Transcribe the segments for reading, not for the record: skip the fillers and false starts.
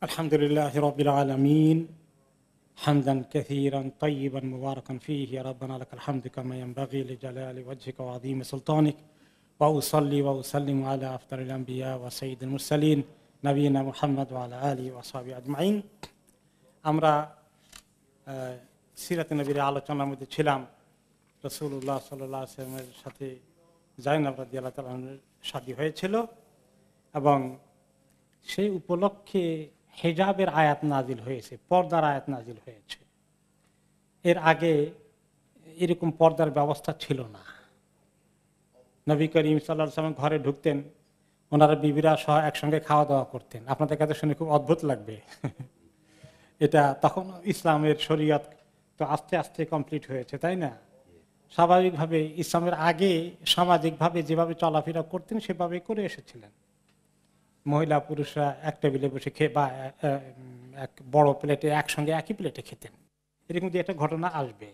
الحمد لله رب العالمين حمدا كثيرا طيبا مباركا فيه يا ربنا لك الحمد كما ينبغي لجلال وجهك وعظيم سلطانك وأصلي وأسلم على أفضل الأنبياء وسيد المرسلين نبينا محمد وعلى آله وصحبه أجمعين আমরা সিরাত নবীর আলোচনার মধ্যে ছিলাম। রাসূলুল্লাহ সাল্লাল্লাহু আলাইহি ওয়াসাল্লামের সাথে যায়েনব রাদিয়াল্লাহু তাআলা আনহার শাদী হয়েছিল এবং সেই উপলক্ষে হিজাবের আয়াত নাজিল হয়েছে, পর্দার আয়াত নাজিল হয়েছে। এর আগে এরকম পর্দার ব্যবস্থা ছিল না। নবী করিম সাল্লাল্লাহু আলাইহি ওয়াসাল্লাম ঘরে ঢুকতেন, ওনারা বিবিরা সহ একসঙ্গে খাওয়া দাওয়া করতেন। আপনাদের কাছে শুনে খুব অদ্ভুত লাগবে। এটা তখন ইসলামের শরীয়ত তো আস্তে আস্তে কমপ্লিট হয়েছে, তাই না? স্বাভাবিকভাবে ইসলামের আগে সামাজিকভাবে যেভাবে চলাফেরা করতেন সেভাবে করে এসেছিলেন। মহিলা পুরুষরা এক টেবিলে বসে খেয়ে বা এক বড় প্লেটে একসঙ্গে একই প্লেটে খেতেন। এরকম যে একটা ঘটনা আসবে।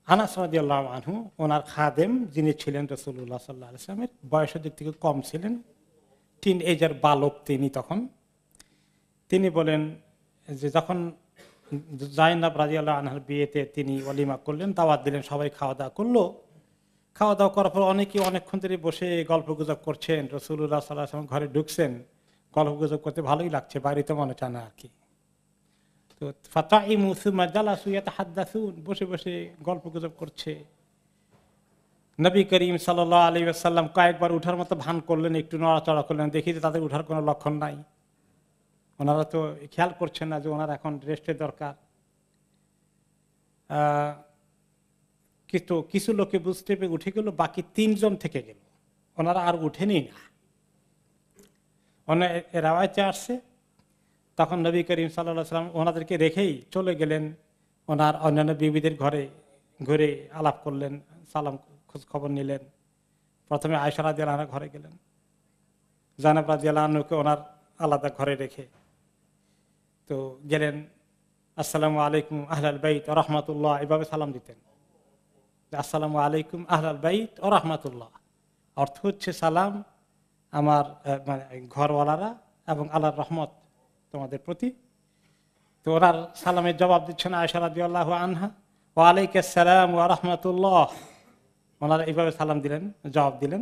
আনাস রাদিয়াল্লাহু আনহু ওনার খাদেম যিনি ছিলেন রাসূলুল্লাহ সাল্লাল্লাহু আলাইহি ওয়াসাল্লামের বয়সের দিক থেকে কম ছিলেন, টিন এজার বালক তিনি। তখন তিনি বলেন যে যখন যায়েনব রাদিয়াল্লাহু আনহার বিয়েতে তিনি ওলিমা করলেন, দাওয়াত দিলেন, সবাই খাওয়া দাওয়া করলো। খাওয়া দাওয়া করার পর অনেকে অনেকক্ষণ ধরে বসে গল্প গুজব করছেন। রাসূলুল্লাহ সাল্লাল্লাহু আলাইহি ওয়াসাল্লাম ঘরে ঢুকছেন, গল্প গুজব করতে ভালোই লাগছে, বাড়িতে মনে চায় না আর কি। তো ফাতাইমু সুম্মা জালাসু ইয়াতাহাদ্দাসুন, বসে বসে গল্প গুজব করছে। নবী করিম সাল্লাল্লাহু আলাইহি ওয়াসাল্লাম কয়েকবার উঠার মতো ভান করলেন, একটু নড়াচড়া করলেন, দেখি যে তাদের উঠার কোনো লক্ষণ নাই। ওনারা তো খেয়াল করছেন না যে ওনার এখন রেস্টের দরকার। কিন্তু কিছু লোকে বুঝতে পেরে উঠে গেল, বাকি তিনজন থেকে গেল, ওনারা আর উঠেনি না। রাওয়ায়াতে আসছে তখন নবী করিম সাল্লাল্লাহু আলাইহি ওয়াসাল্লাম ওনাদেরকে রেখেই চলে গেলেন, ওনার অন্যান্য বিবিদের ঘরে ঘুরে আলাপ করলেন, সালাম খোঁজ খবর নিলেন। প্রথমে আয়েশা রাদিয়াল্লাহু আনহা ঘরে গেলেন, যায়েনব রাদিয়াল্লাহু আনহুকে ওনার আলাদা ঘরে রেখে তো গেলেন। আসসালামু আলাইকুম আহলাল বাইত ওয়া রাহমাতুল্লাহ, এভাবে সালাম দিতেন। আসসালামু আলাইকুম আহলাল বাইত ওয়া রাহমাতুল্লাহ অর্থ হচ্ছে সালাম আমার ঘরওয়ালারা এবং আল্লাহর রহমত তোমাদের প্রতি। তো ওনার সালামের জবাব দিচ্ছেন আয়েশা রাদিয়াল্লাহু আনহা, ওয়া আলাইকুস সালাম ওয়া রাহমাতুল্লাহ। ওনারা এইভাবে সালাম দিলেন, জবাব দিলেন।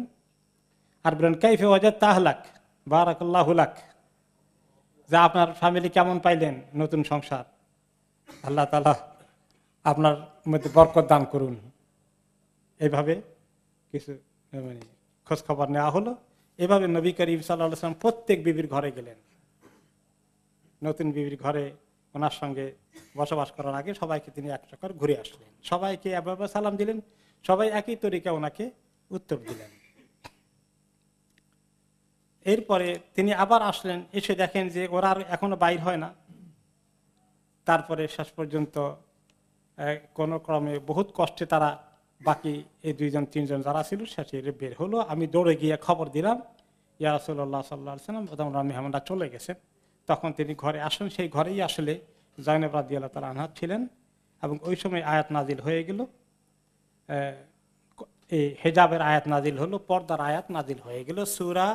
আর বলেন কাইফা ওয়াজাদতা আহলাক বারাকাল্লাহু লাক, যে আপনার ফ্যামিলি কেমন পাইলেন, নতুন সংসার, আল্লাহ তাআলা আপনার মধ্যে বরকত দান করুন। এইভাবে কিছু খোঁজ খবর নেওয়া হলো। এভাবে নবী করিম সাল্লাল্লাহু আলাইহি ওয়াসাল্লাম প্রত্যেক বিবির ঘরে গেলেন। নতুন বিবির ঘরে ওনার সঙ্গে বসবাস করার আগে সবাইকে তিনি এক চক্কর ঘুরে আসলেন, সবাইকে এভাবে সালাম দিলেন, সবাই একই তরিকা ওনাকে উত্তর দিলেন। এরপরে তিনি আবার আসলেন, এসে দেখেন যে ওরা আর এখনো বাইর হয় না। তারপরে শেষ পর্যন্ত কোন ক্রমে বহুত কষ্টে তারা বাকি এই দুইজন তিনজন যারা ছিল শেষে বের হলো। আমি দৌড়ে গিয়ে খবর দিলাম, ইয়া রাসূলুল্লাহ সাল্লাল্লাহু আলাইহি ওয়াসাল্লাম মেহমানরা চলে গেছেন। তখন তিনি ঘরে আসেন, সেই ঘরেই আসলে যায়েনব রাদিয়াল্লাহু তাআলা আনহা ছিলেন। এবং ওই সময় আয়াত নাজিল হয়ে গেল, এই হিজাবের আয়াত নাজিল হলো, পর্দার আয়াত নাজিল হয়ে গেল। সূরা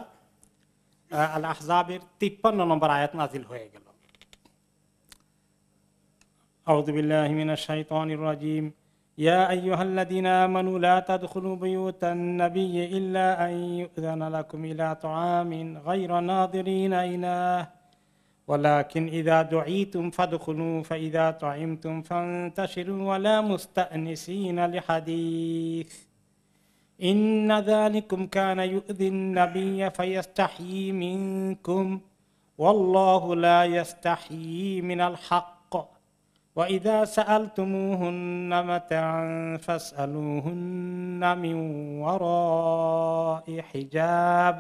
আল আহজাবের 53 নম্বর আয়াত নাজিল হয়ে গেল। আউযু বিল্লাহি মিনাশ শাইতানির রাজীম। ইয়া আইয়ুহাল্লাযীনা আমানু লা তাদখুলু বুয়ুতান নাবিয়্যি ইল্লা আন ইউযানা লাকুম ইলা তুআমিন গায়রা নাযিরিনা ইনাহ ওয়ালাকিন ইযা দুঈতুম ফাদখুলু ফাইযা তুঈমতুম ফান্তাশিরু ওয়া লা মুস্তা'নিসিনা লিহাদীস ইন্না যালিকুম কানা ইউযিন নাবিয়্যা ফায়াস্তাহয়ী মিনকুম ওয়াল্লাহু লা ইয়াস্তাহয়ী মিনাল হক وَإِذَا سَأَلْتُمُوهُنَّ مَتَاعًا فَاسْأَلُوهُنَّ مِنْ وَرَاءِ حِجَابٍ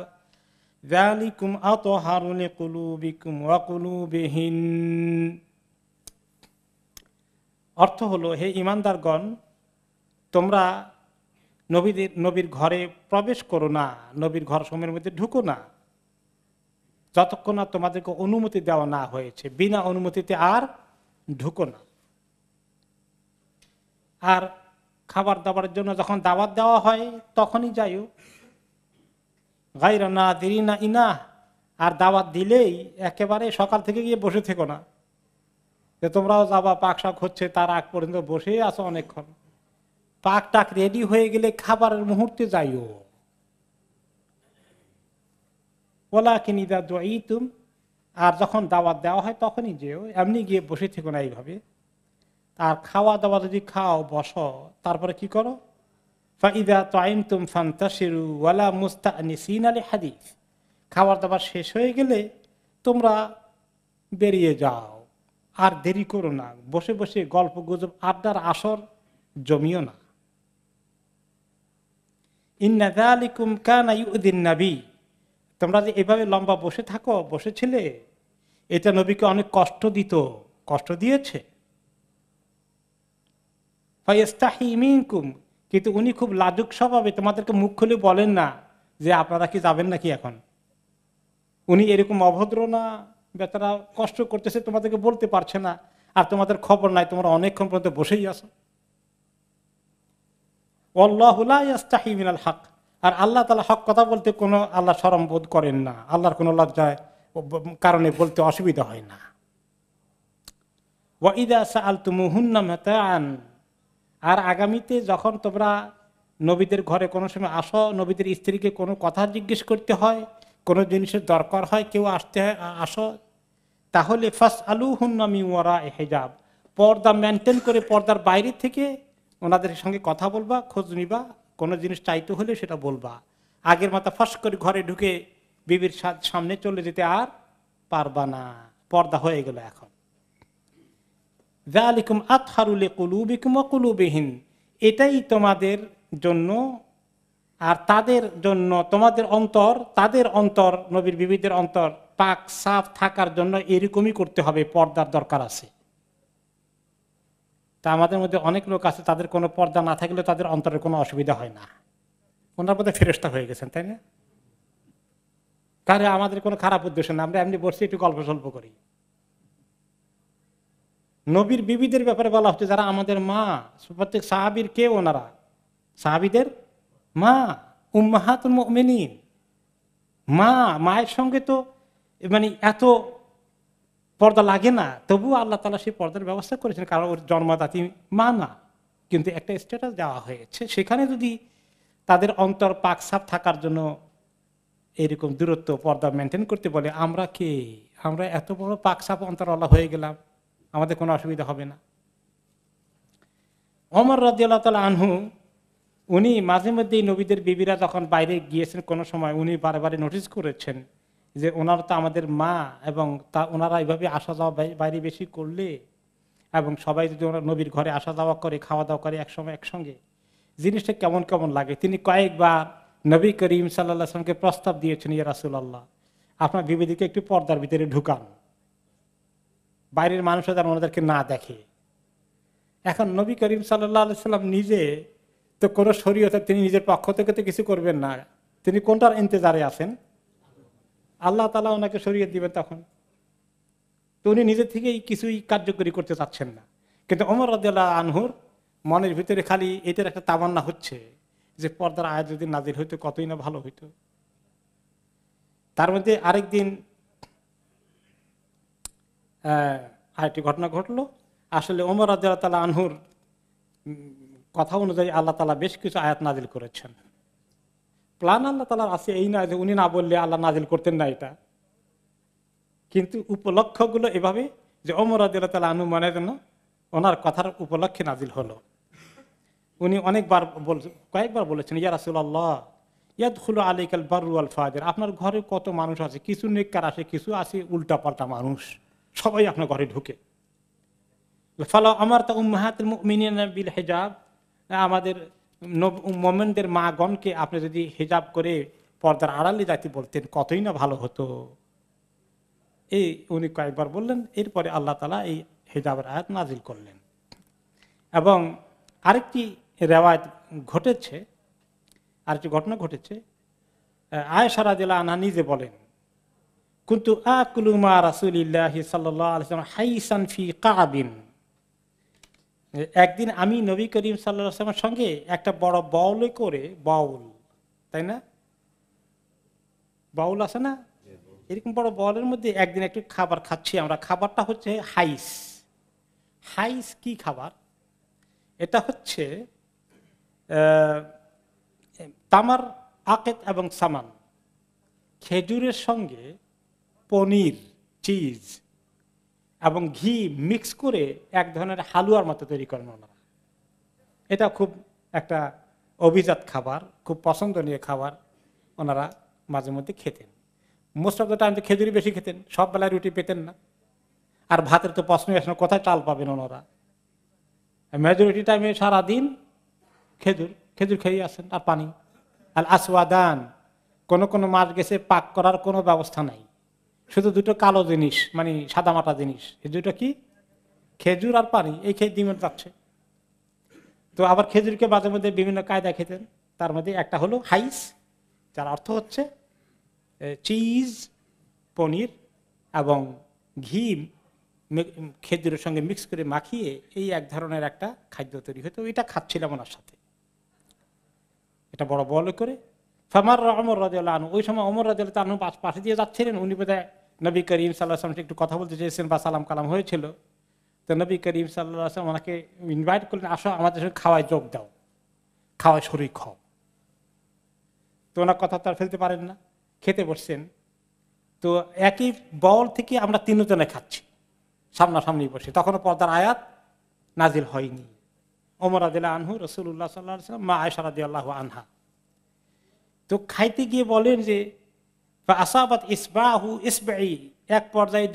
ذَلِكُمْ أَطْهَرُ لِقُلُوبِكُمْ وَقُلُوبِهِنَّ। অর্থ হলো, হে ঈমানদারগণ, তোমরা নবীর ঘরে প্রবেশ করো না, নবীর ঘর সমূহের মধ্যে ঢুকো না যতক্ষণ না তোমাদেরকে অনুমতি দেওয়া না হয়েছে। বিনা অনুমতিতে আর ঢুকো না। আর খাবার দাবারের জন্য যখন দাওয়াত দেওয়া হয় তখনই যাইও। গায়রা নাযিরিনা ইনাহ, আর দাওয়াত দিলেই একেবারে সকাল থেকে গিয়ে বসে থেকো না, যে তোমরাও যাবা পাক শাক হচ্ছে তার আগ পর্যন্ত বসেই আছো অনেকক্ষণ। পাক টাক রেডি হয়ে গেলে খাবারের মুহূর্তে যাইও। ওলা কিনিদা দুআইতুম, আর যখন দাওয়াত দেওয়া হয় তখনই যেও, এমনি গিয়ে বসে থেকো না এইভাবে। আর খাওয়া দাওয়া যদি খাও বসো, তারপরে কি করো, ফাইদা তাইমতুম ফান্তাশিরু ওয়ালা মুস্তানিসিনা লিহাদিস, খাবার দাবার শেষ হয়ে গেলে তোমরা বেরিয়ে যাও, আর দেরি করো না, বসে বসে গল্প গুজব আড্ডার আসর জমিও না। ইন্না যালিকুম কানা ইউযিন নবী, তোমরা যে এভাবে লম্বা বসে থাকো, বসেছিলে, এটা নবীকে অনেক কষ্ট দিত, কষ্ট দিয়েছে। ফায়াস্তাহি মিনকুম, কিন্তু উনি খুব লাজুক স্বভাবে, তোমাদেরকে মুখ খুলে বলেন না যে আপনারা কি যাবেন নাকি এখন। উনি এরকম অভদ্র না, বেচারা কষ্ট করতেছে তোমাদেরকে বলতে পারছে না, আর তোমাদের খবর নাই, তোমরা অনেকক্ষণ পর্যন্ত বসেই আছো। আল্লাহু লা ইয়াস্তাহি মিনাল হক, আর আল্লাহ তাআলা হক কথা বলতে কোনো আল্লাহ শরম বোধ করেন না, আল্লাহর কোনো লজ্জায় কারণে বলতে অসুবিধা হয় না। ওয়া ইযা সাআলতুমুহুন্না মাতাআন, আর আগামীতে যখন তোমরা নবীদের ঘরে কোনো সময় আসো, নবীদের স্ত্রীকে কোনো কথা জিজ্ঞেস করতে হয়, কোনো জিনিসের দরকার হয়, কেউ আসো, তাহলে ফাসআলুহুন্না মিন ওয়ারা'i হিজাব, পর্দা মেনটেন করে পর্দার বাইরে থেকে ওনাদের সঙ্গে কথা বলবা, খোঁজ নিবা, কোনো জিনিস চাইতে হলে সেটা বলবা। আগের মতো ফাঁস করে ঘরে ঢুকে বিবির সামনে চলে যেতে আর পারবা না, পর্দা হয়ে গেল এখন। যালিকুম আতহারু লিকুলুবিকুম ওয়া কুলুবিহিন, এটাই তোমাদের জন্য আর তাদের জন্য, তোমাদের অন্তর তাদের অন্তর, নবীর বিবিদের অন্তর পাক সাফ থাকার জন্য এরকমই করতে হবে, পর্দার দরকার আছে। তা আমাদের মধ্যে অনেক লোক আছে, তাদের কোনো পর্দা না থাকলে তাদের অন্তরের কোনো অসুবিধা হয় না, ওনার মধ্যে ফেরেশতা হয়ে গেছেন, তাই না? কারণ আমাদের কোনো খারাপ উদ্দেশ্য না, আমরা এমনি বসে একটু গল্প সল্প করি। নবীর বিবিদের ব্যাপারে বলা হচ্ছে যারা আমাদের মা, প্রত্যেক সাহাবীর কে ওনারা? সাহাবীদের মা, উম্মাহাতুল মুমিনিন, মা, মায়ের সঙ্গে তো মানে এত পর্দা লাগে না, তবুও আল্লাহ তাআলা সেই পর্দার ব্যবস্থা করেছেন, কারণ ওর জন্মদাত্রী মা না, কিন্তু একটা স্ট্যাটাস দেওয়া হয়েছে। সেখানে যদি তাদের অন্তর পাক সাফ থাকার জন্য এরকম দূরত্ব পর্দা মেনটেন করতে বলে, আমরা কে? আমরা এত বড় পাক সাফ অন্তরওয়ালা হয়ে গেলাম, আমাদের কোনো অসুবিধা হবে না। ওমর রাদিয়াল্লাহু তাআলা আনহু, উনি মাঝে মধ্যেই নবীদের বিবিরা যখন বাইরে গিয়েছেন কোনো সময়, উনি বারে বারে নোটিস করেছেন যে ওনারা তো আমাদের মা, এবং তা ওনারা এইভাবে আসা যাওয়া বাইরে বেশি করলে, এবং সবাই যদি ওনারা নবীর ঘরে আসা যাওয়া করে, খাওয়া দাওয়া করে একসময় একসঙ্গে, জিনিসটা কেমন কেমন লাগে। তিনি কয়েকবার নবী করিম সাল্লাল্লাহু আলাইহি ওয়াসাল্লামকে প্রস্তাব দিয়েছেন, ইয়া রাসূলুল্লাহ, আপনার বিবিদিকে একটু পর্দার ভিতরে ঢুকান, বাইরের মানুষরা যেন ওনাদেরকে না দেখে। এখন নবী করিম সাল্লাল্লাহু আলাইহি ওয়াসাল্লাম নিজে তো কোনো শরীয়তে তিনি নিজের পক্ষ থেকে তো কিছু করবেন না, তিনি কোনটার ইন্তজারে আছেন? আল্লাহ তাআলা ওনাকে শরীয়ত দিবেন তখন, তো উনি নিজে থেকেই কিছুই কার্যকরী করতে চাচ্ছেন না। কিন্তু ওমর রাদিয়াল্লাহু আনহুর মনের ভিতরে খালি এটার একটা তামান্না হচ্ছে যে পর্দার আয়াত যদি নাজিল হইতো কতই না ভালো হইতো। তার মধ্যে আরেকদিন আরেকটি ঘটনা ঘটলো। আসলে ওমর রাদিয়াল্লাহু তাআলা আনহুর কথা অনুযায়ী আল্লাহ তাআলা বেশ কিছু আয়াত নাজিল করেছেন। প্ল্যান আল্লাহ তাআলার আছে, এই নয় যে উনি না বললে আল্লাহ নাজিল করতেন না এটা, কিন্তু উপলক্ষগুলো এভাবে যে ওমর রাদিয়াল্লাহু তাআলা আনহু মনে যেন ওনার কথার উপলক্ষে নাজিল হলো। উনি কয়েকবার বলেছেন, ইয়া রাসূলুল্লাহ ইয়াদখুলু আলাইকাল বাররু ওয়াল ফাজির, আপনার ঘরে কত মানুষ আছে, কিছু নেককার আসে, কিছু আছে উল্টা পাল্টা মানুষ, সবাই আপনার ঘরে ঢুকে। ফালা আমারতা উম্মাহাতুল মুমিনিনা বিল হিজাব, আমাদের মুমিনদের মাগণকে আপনি যদি হিজাব করে পর্দার আড়ালে যাইতে বলতেন কতই না ভালো হতো। এই উনি কয়েকবার বললেন, এরপরে আল্লাহ তাআলা এই হিজাবের আয়াত নাজিল করলেন। এবং আরেকটি রিওয়ায়াত ঘটেছে, আরেকটি ঘটনা ঘটেছে, আয়েশা রাদিয়াল্লাহু আনহা নিজে বলেন, কুনতু আকুলু মা রাসূলিল্লাহি সাল্লাল্লাহু আলাইহি ওয়াসাল্লাম হাইসান ফি কাবিন, একদিন আমি নবী করিম সাল্লাল্লাহু আলাইহি ওয়াসাল্লামের সঙ্গে একটা বড় বাউলে করে, বাউল তাই না, বাউল আছে না, এরকম বড় বলের মধ্যে একদিন একটু খাবার খাচ্ছি আমরা, খাবারটা হচ্ছে হাইস। হাইস কি খাবার? এটা হচ্ছে তামার, আকেত এবং সামান, খেজুরের সঙ্গে পনির, চিজ এবং ঘি মিক্স করে এক ধরনের হালুয়ার মতো তৈরি করেন ওনারা। এটা খুব একটা অভিজাত খাবার, খুব পছন্দনীয় খাবার। ওনারা মাঝে মধ্যে খেতেন। মোস্ট অফ দ্য টাইম তো খেজুরি বেশি খেতেন, সব বেলায় রুটি পেতেন না। আর ভাতের তো প্রশ্নই আসে না, কোথায় চাল পাবেন ওনারা। মেজরিটি টাইমে সারাদিন খেজুর খেজুর খেয়ে আসেন আর পানি। আর আসওয়াদান, কোনো মাছ গেছে পাক করার কোনো ব্যবস্থা নাই, শুধু দুটো কালো জিনিস, মানে সাদামাটা জিনিস। এই দুটো কি? খেজুর আর পানি, এই খেয়ে দিন যাচ্ছে। তো আবার খেজুরকে মাঝে মধ্যে বিভিন্ন কায়দা খেতেন। তার মধ্যে একটা হলো হাইস, যার অর্থ হচ্ছে চিজ, পনির এবং ঘি খেজুরের সঙ্গে মিক্স করে মাখিয়ে এই এক ধরনের একটা খাদ্য তৈরি হতো। এটা খাচ্ছিলাম ওনার সাথে, এটা বড় বড় করে। ফামার ওমর রাদিয়াল্লাহু আনহু, ওই সময় ওমর রাদিয়াল্লাহু আনহু পাশে দিয়ে যাচ্ছিলেন। উনি বোধহয় নবী করিম সাল্লাল্লাহু আলাইহি ওয়াসাল্লাম একটু কথা বলতে চেয়েছেন বা সালাম কালাম হয়েছিল। তো নবী করিম সাল্লাল্লাহু আলাইহি ওয়াসাল্লাম ওনাকে ইনভাইট করলেন, আসো আমাদের সঙ্গে খাওয়ায় যোগ দাও, খাওয়ায় শরীক হও। তো ওনার কথা তো আর ফেলতে পারেন না, খেতে বসছেন। তো একই বল থেকে আমরা তিনজনে খাচ্ছি সামনাসামনি বসে, তখনও পর্দার আয়াত নাজিল হয়নি। ওমর রাদিয়াল্লাহু আনহু, রাসূলুল্লাহ সাল্লাল্লাহু আলাইহি ওয়াসাল্লাম, মা আয়েশা রাদিয়াল্লাহু আনহা। তো খাইতে গিয়ে বলেন যে আসাবাত ইসবাহু ইসবাই, এক পর্যায়ে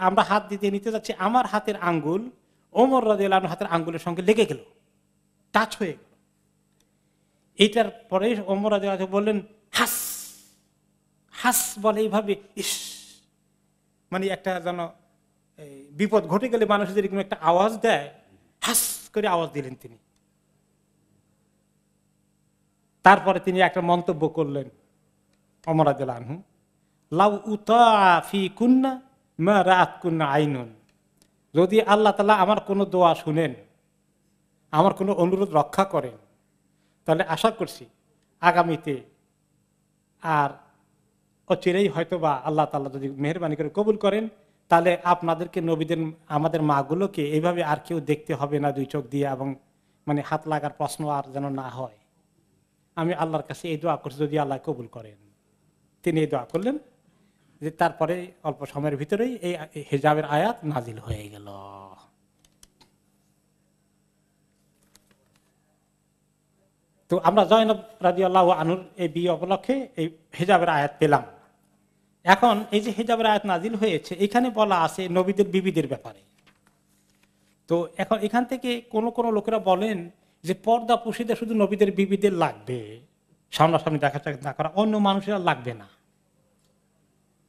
আমরা হাত দিতে নিতে যাচ্ছি, আমার হাতের আঙ্গুল ওমর রাদিয়াল্লাহু আনহুর হাতের আঙ্গুলের সঙ্গে লেগে গেল, টাচ হয়ে গেল। এটার পরে ওমর রাদিয়াল্লাহু আনহু বললেন হাস হাস, বলে এইভাবে, ইস, মানে একটা যেন বিপদ ঘটে গেলে মানুষ যেরকম একটা আওয়াজ দেয়, হাস করে আওয়াজ দিলেন তিনি। তারপরে তিনি একটা মন্তব্য করলেন ওমর রাদিয়াল্লাহু আনহু, লাউ উতা ফি কুন্না মা রাআত কুন্না আইনুন, যদি আল্লাহ তাআলা আমার কোনো দোয়া শুনেন, আমার কোনো অনুরোধ রক্ষা করেন, তাহলে আশা করছি আগামীতে আর অচিরেই হয়তোবা আল্লাহ তাআলা যদি মেহেরবানি করে কবুল করেন, তাহলে আপনাদেরকে, নবীদের, আমাদের মাগুলোকে এইভাবে আর কেউ দেখতে হবে না দুই চোখ দিয়ে, এবং মানে হাত লাগার প্রশ্ন আর যেন না হয়। আমি আল্লাহর কাছে এই দোয়া করছি যদি আল্লাহ কবুল করেন। তিনি এই দোয়া করলেন, যে তারপরে অল্প সময়ের ভিতরেই এই হিজাবের আয়াত নাজিল হয়ে গেল। তো আমরা জয়নব রাদিয়াল্লাহু আনহুর এই বিয়ে উপলক্ষে এই হিজাবের আয়াত পেলাম। এখন এই যে হিজাবের আয়াত নাজিল হয়েছে, এখানে বলা আছে নবীদের বিবিদের ব্যাপারে। তো এখন এখান থেকে কোন লোকেরা বলেন যে পর্দা পুশিদা শুধু নবীদের বিবিদের লাগবে, সামনাসামনি দেখা না করা, অন্য মানুষেরা লাগবে না।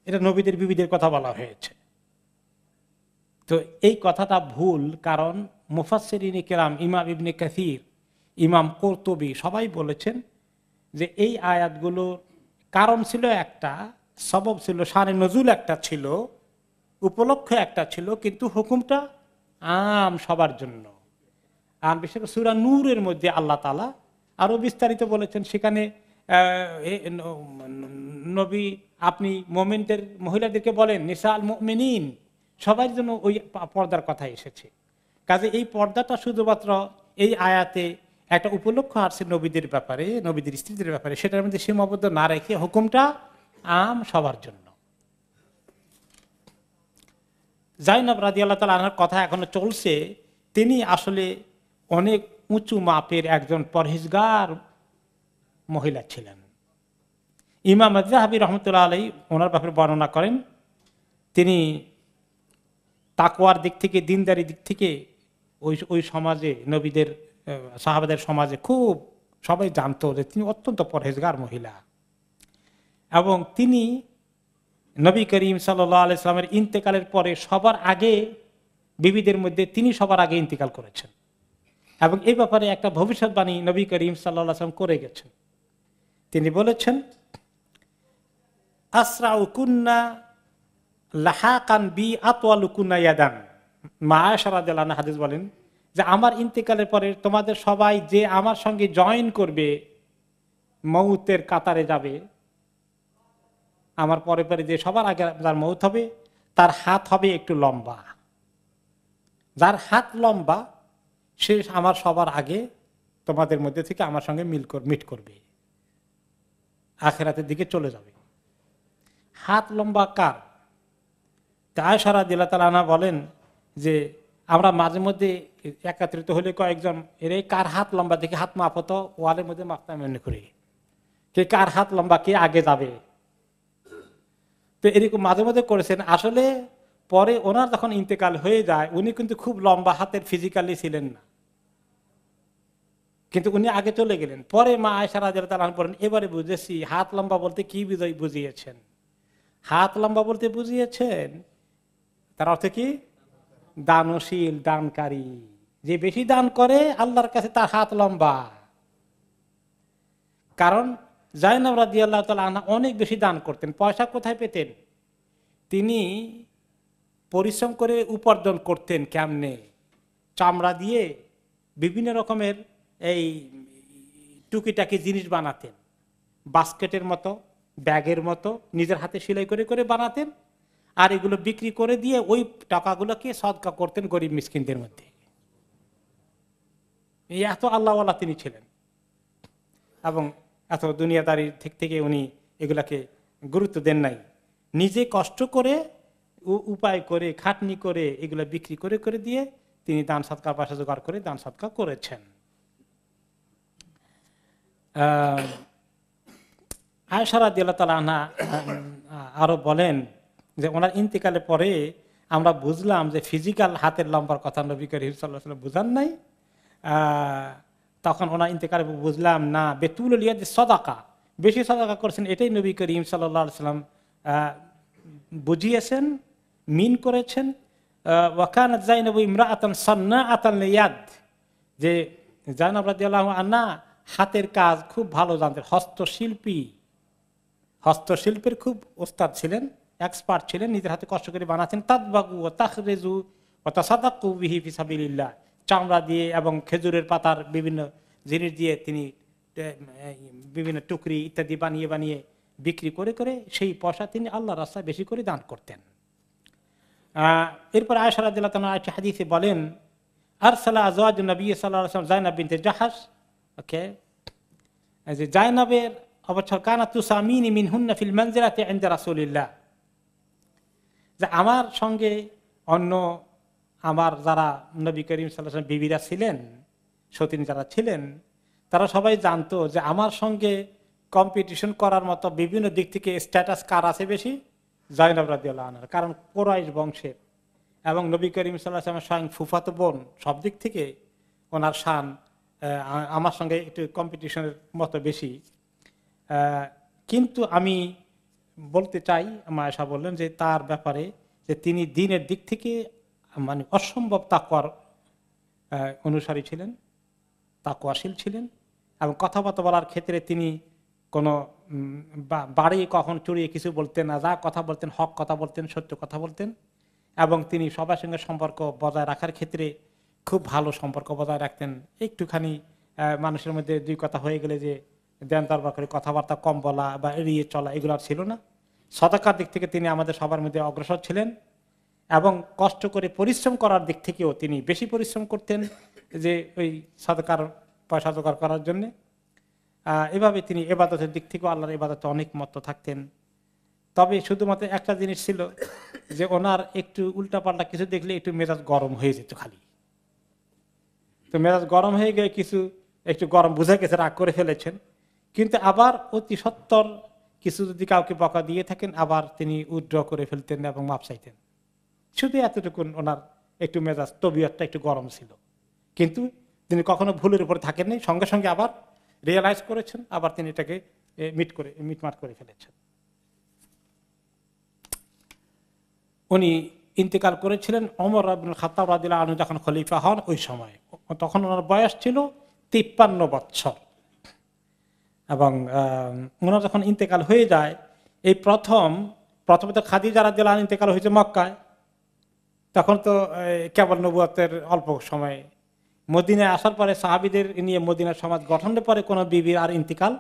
এটা নবীদের বিবিদের কথা বলা হয়েছে। তো এই কথাটা ভুল, কারণ মুফাসসিরিনে কেরাম, ইমাম ইবনে কাসির, ইমাম কুরতুবী সবাই বলেছেন যে এই আয়াতগুলোর কারণ ছিল একটা, সবব ছিল, শানে নজুল একটা ছিল, উপলক্ষ একটা ছিল, কিন্তু হুকুমটা আম সবার জন্য। আর বিশেষ করে সূরা নূরের মধ্যে আল্লাহ তাআলা আরো বিস্তারিত বলেছেন, সেখানে নবী আপনি মুমিনদের, মহিলাদেরকে বলেন নিসাল মুমিনিন, সবার জন্য ওই পর্দার কথা এসেছে। কাজে এই পর্দাটা শুধুমাত্র এই আয়াতে একটা উপলক্ষ আছে নবীদের ব্যাপারে, নবীদের স্ত্রীদের ব্যাপারে, সেটার মধ্যে সীমাবদ্ধ না রেখে হুকুমটা আম সবার জন্য। জাইনব রাদিয়াল্লাহু তাআলা আনহার কথা এখনো চলছে। তিনি আসলে অনেক উঁচু মাপের একজন পরহেজগার মহিলা ছিলেন। ইমাম আয-যাহাবী রাহমাতুল্লাহ আলাইহি ওনার ব্যাপারে বর্ণনা করেন, তিনি তাকওয়ার দিক থেকে, দিনদারি দিক থেকে ওই সমাজে, নবীদের সাহাবাদের সমাজে খুব সবাই জানতো যে তিনি অত্যন্ত পরহেজগার মহিলা। এবং তিনি নবী করিম সাল্লাল্লাহু আলাইহি সাল্লামের ইন্তেকালের পরে সবার আগে, বিবিদের মধ্যে তিনি সবার আগে ইন্তেকাল করেছেন। এবং এই ব্যাপারে একটা ভবিষ্যৎবাণী নবী করিম সাল্লাল্লাহু আলাইহি সাল্লাম করে গেছেন। তিনি বলেছেন, আসরাউ কুন্না লাহাকান বি আতওয়ালু কুন্না ইয়াদান। মা আয়েশা রাদিয়াল্লাহু আনহা হাদিস বলেন যে আমার ইন্তেকালের পরে তোমাদের সবাই যে আমার সঙ্গে জয়েন করবে, মউতের কাতারে যাবে, আমার পরে পরে যে সবার আগে যার মৌত হবে তার হাত হবে একটু লম্বা, যার হাত লম্বা সে আমার সবার আগে তোমাদের মধ্যে থেকে আমার সঙ্গে মিট করবে, আখিরাতের দিকে চলে যাবে। হাত লম্বা কার? আয়েশা রাদিয়াল্লাহু তাআলা আনহা বলেন যে আমরা মাঝে মধ্যে একত্রিত হলে কয়েকজন এর কার হাত লম্বা দেখে হাত মাপত ওয়ালের মধ্যে মাপতাম মনে করি, কে কার হাত লম্বা কে আগে যাবে। তো এরকম মাঝে মধ্যে করেছেন। আসলে পরে ওনার যখন ইন্তেকাল হয়ে যায় উনি কিন্তু খুব লম্বা হাতের ফিজিক্যালি ছিলেন না, কিন্তু উনি আগে চলে গেলেন। পরে মা আয়েশা রাদিয়াল্লাহু তাআলা বলেন এবারে বুঝেছি হাত লম্বা বলতে কি বুঝিয়েছেন। হাত লম্বা বলতে বুঝিয়েছেন তার অর্থ কি? দানশীল, দানকারী, যে বেশি দান করে আল্লাহর কাছে তার হাত লম্বা। কারণ জাইনাব রাদিয়াল্লাহু তাআলা আনহা অনেক বেশি দান করতেন। পয়সা কোথায় পেতেন? তিনি পরিশ্রম করে উপার্জন করতেন। কেমনে? চামড়া দিয়ে বিভিন্ন রকমের এই টুকিটাকি জিনিস বানাতেন, বাস্কেটের মতো, ব্যাগের মতো নিজের হাতে সেলাই করে করে বানাতেন, আর এগুলো বিক্রি করে দিয়ে ওই টাকাগুলোকে সদকা করতেন গরিব মিসকিনদের মধ্যে। এত আল্লাহওয়ালা তিনি ছিলেন এবং এত দুনিয়াদারি থেকে উনি এগুলাকে গুরুত্ব দেন নাই। নিজে কষ্ট করে উপায় করে খাটনি করে এগুলো বিক্রি করে করে দিয়ে তিনি দান সদকার পয়সা জোগাড় করে দান সদকা করেছেন। আয়েশা রাদিয়াল্লাহু তাআলা আনহা আরো বলেন যে ওনার ইন্তেকালের পরে আমরা বুঝলাম যে ফিজিক্যাল হাতের লম্বার কথা নবী করিম সাল্লাল্লাহু আলাইহি ওয়াসাল্লাম বুঝান নাই। তখন ওনার ইন্তেকালে বুঝলাম না বেতুল লিয়াদি সাদাকা, বেশি সাদাকা করছেন এটাই নবী করিম সাল্লাল্লাহু আলাইহি ওয়াসাল্লাম বুঝিয়েছেন, মিন করেছেন। ওয়াকানাত যায়নাবু ইমরাআতান সান্নাআতান লিয়াদ, যে যায়নাব রাদিয়াল্লাহু আনহা হাতের কাজ খুব ভালো জানতেন, হস্তশিল্পের খুব ওস্তাদ ছিলেন, এক্সপার্ট ছিলেন, নিজের হাতে কষ্ট করে বানাচ্ছেন। তাদবাগু ওয়া তাখরিজু ওয়া তাসাদাক্কু বিহি ফি সাবিলিল্লাহ, চামড়া দিয়ে এবং খেজুরের পাতার বিভিন্ন জিনিস দিয়ে তিনি বিভিন্ন টুকরি ইত্যাদি বানিয়ে বানিয়ে বিক্রি করে করে সেই পয়সা তিনি আল্লাহর রাস্তায় বেশি করে দান করতেন। এরপর আয়েশা রাদিয়াল্লাহু তাআলা একটা হাদিসে বলেন আরসালা আজওয়াজুন নবী সাল্লাল্লাহু আলাইহি ওয়াসাল্লাম যায়নাব বিনতে জাহাশ, ওকে, যে জায়নাবের অবসর কানা তুসামিনি মিনহুন্না ফিল মানজিলাতি ইনদা রাসূলিল্লাহ, যে আমার সঙ্গে অন্য আমার যারা নবী করিম সাল্লাল্লাহু আলাইহি ওয়াসাল্লাম বিবিরা ছিলেন, সতীন যারা ছিলেন, তারা সবাই জানতো যে আমার সঙ্গে কম্পিটিশন করার মতো বিভিন্ন দিক থেকে স্ট্যাটাস কার আছে বেশি? জায়নাব রাদিয়াল্লাহু আনহা। কারণ কুরাইশ বংশের এবং নবী করিম সাল্লাল্লাহু আলাইহি ওয়াসাল্লাম স্বয়ং ফুফাতো বোন, সব দিক থেকে ওনার শান আমার সঙ্গে একটু কম্পিটিশনের মতো বেশি। কিন্তু আমি বলতে চাই, আয়েশা বললেন যে তার ব্যাপারে যে তিনি দ্বীনের দিক থেকে মানে অসম্ভব তাকওয়ার অনুসারী ছিলেন, তাকওয়াশীল ছিলেন, এবং কথাবার্তা বলার ক্ষেত্রে তিনি কোনো বাড়িয়ে কখন চড়িয়ে কিছু বলতেন না, যা কথা বলতেন হক কথা বলতেন, সত্য কথা বলতেন। এবং তিনি সবার সঙ্গে সম্পর্ক বজায় রাখার ক্ষেত্রে খুব ভালো সম্পর্ক বজায় রাখতেন। একটুখানি মানুষের মধ্যে দুই কথা হয়ে গেলে যে দেন দরবার করে কথাবার্তা কম বলা বা এড়িয়ে চলা এগুলো ছিল না। সদাকার দিক থেকে তিনি আমাদের সবার মধ্যে অগ্রসর ছিলেন এবং কষ্ট করে পরিশ্রম করার দিক থেকেও তিনি বেশি পরিশ্রম করতেন, যে ওই সদকার পয়সা জোগাড় করার জন্যে। এভাবে তিনি ইবাদতের দিক থেকেও আল্লাহর ইবাদতে অনেক মত্ত থাকতেন। তবে শুধুমাত্র একটা জিনিস ছিল যে ওনার একটু উল্টাপাল্টা কিছু দেখলে একটু মেজাজ গরম হয়ে যেত খালি। তো মেজাজ গরম হয়ে গিয়ে কিছু একটু গরম বুঝে গেছে, রাগ করে ফেলেছেন, কিন্তু আবার অতি সত্বর কিছু যদি কাউকে বকা দিয়ে থাকেন আবার তিনি উইথড্র করে ফেলতেন এবং মাপ চাইতেন। শুধু এতটুকুন ওনার একটু মেজাজ তবিয়তটা একটু গরম ছিল, কিন্তু তিনি কখনো ভুলের উপরে থাকেননি, সঙ্গে সঙ্গে আবার রিয়েলাইজ করেছেন, আবার তিনি এটাকে মিটমাট করে ফেলেছেন। উনি ইন্তেকাল করেছিলেন ওমর ইবনে খাত্তাব রাদিয়াল্লাহু আনহু যখন খলিফা হন ওই সময়। তখন ওনার বয়স ছিল 53 বছর। এবং ওনার যখন ইন্তেকাল হয়ে যায়, এই প্রথমে তো খাদিজা রাদিয়াল্লাহু আনহা ইন্তেকাল হয়েছে মক্কায়, তখন তো কেবল নবুয়তের অল্প সময়। মদিনায় আসার পরে সাহাবীদের নিয়ে মদিনার সমাজ গঠনের পরে কোনো বিবির আর ইন্তেকাল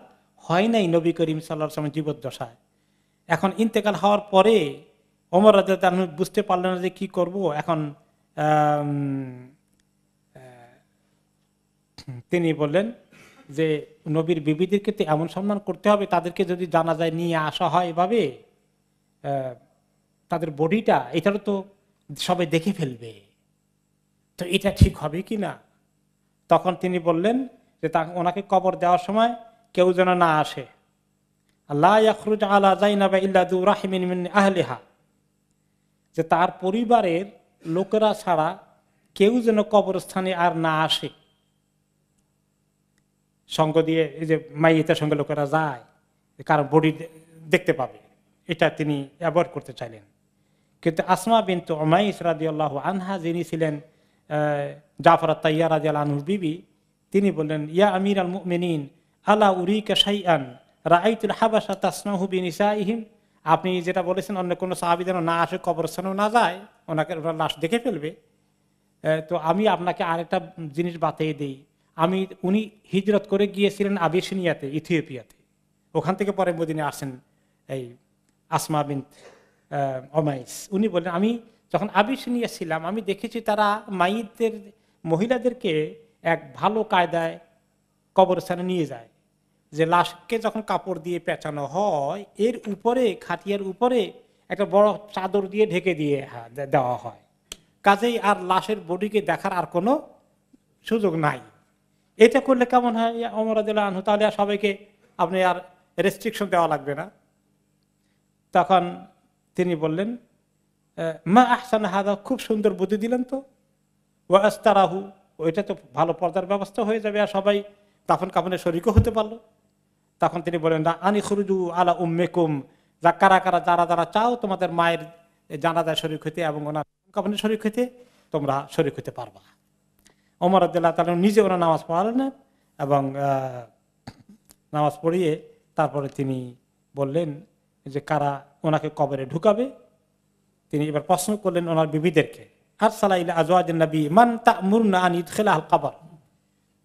হয় নাই নবী করিম সাল্লাল্লাহু আলাইহি ওয়াসাল্লাম জীবদ্দশায়। এখন ইন্তেকাল হওয়ার পরে ওমর রাদিয়াল্লাহু আনহু বুঝতে পারলেন না যে কি করব। এখন তিনি বললেন যে নবীর বিবিদেরকে তো এমন সম্মান করতে হবে, তাদেরকে যদি জানাজায় নিয়ে আসা হয় এভাবে তাদের বডিটা, এটারও তো সবাই দেখে ফেলবে, তো এটা ঠিক হবে কি না। তখন তিনি বললেন যে ওনাকে কবর দেওয়ার সময় কেউ যেন না আসে, লা ইয়াখরুজ আলা যায়নাব ইল্লা যু রাহিমিন মিন আহলিহা, যে তার পরিবারের লোকেরা ছাড়া কেউ যেন কবরস্থানে আর না আসে। সঙ্গ দিয়ে এই যে মাইয়েতের সঙ্গে লোকেরা যায়, কারণ বডি দেখতে পাবে, এটা তিনি অ্যাভয়েড করতে চাইলেন। কিন্তু আসমা বিনতু উমাইস রাদিয়াল্লাহু আনহা, যিনি ছিলেন জাফর আত-তাইয়ার রাদিয়াল্লাহু আনহুর বিবি, তিনি বললেন, ইয়া আমির আল মুমিনিন আলা উরিকা শাইআন রাআইতুল হাবাশা তাসনাহু বিনিসাইহিম, আপনি যেটা বলেছেন অন্য কোনো সাহাবী যেন না আসে, কবরস্থানেও না যায়, ওনাকে লাশ দেখে ফেলবে, তো আমি আপনাকে আরেকটা জিনিস বাতিয়ে দিই। উনি হিজরত করে গিয়েছিলেন আবিসিনিয়াতে, ইথিওপিয়াতে, ওখান থেকে পরে মদিনায় আসেন এই আসমা বিনত উমাইস। উনি বললেন, আমি যখন আবিসিনিয়া ছিলাম আমি দেখেছি তারা মাইয়িতদের মহিলাদেরকে এক ভালো কায়দায় কবরস্থানে নিয়ে যায়, যে লাশকে যখন কাপড় দিয়ে পেঁচানো হয় এর উপরে, খাটিয়ার উপরে একটা বড় চাদর দিয়ে ঢেকে দিয়ে দেওয়া হয়, কাজেই আর লাশের বডিকে দেখার আর কোনো সুযোগ নাই। এটা করলে কেমন হয় ওমর রাদিয়াল্লাহু আনহু, তাহলে আর সবাইকে আপনি আর রেস্ট্রিকশন দেওয়া লাগবে না। তখন তিনি বললেন, মা আহসান হাদা, খুব সুন্দর বুদ্ধি দিলেন তো, ওয়া আস্তারাহু, ওইটা তো ভালো পর্দার ব্যবস্থা হয়ে যাবে আর সবাই দাফন কাফনের শরীকও হতে পারলো। তখন তিনি বলেন, না আনি খুরুজু আলা উম্মেকুম, যা কারা কারা যারা যারা চাও তোমাদের মায়ের জানাজায় শরীক হইতে এবং ওনার কাফনের শরীক হইতে, তোমরা শরীক হইতে পারবা। ওমর রাদিয়াল্লাহু তাআলা নিজে ওরা নামাজ পড়ালেন এবং নামাজ পড়িয়ে তারপরে তিনি বললেন যে কারা ওনাকে কবরে ঢুকাবে। তিনি এবার প্রশ্ন করলেন ওনার বিবিদেরকে, আরসালা ইলা আজওয়াজিন নবী মান তা'মুরুনা আন ইদখিলাল কবর,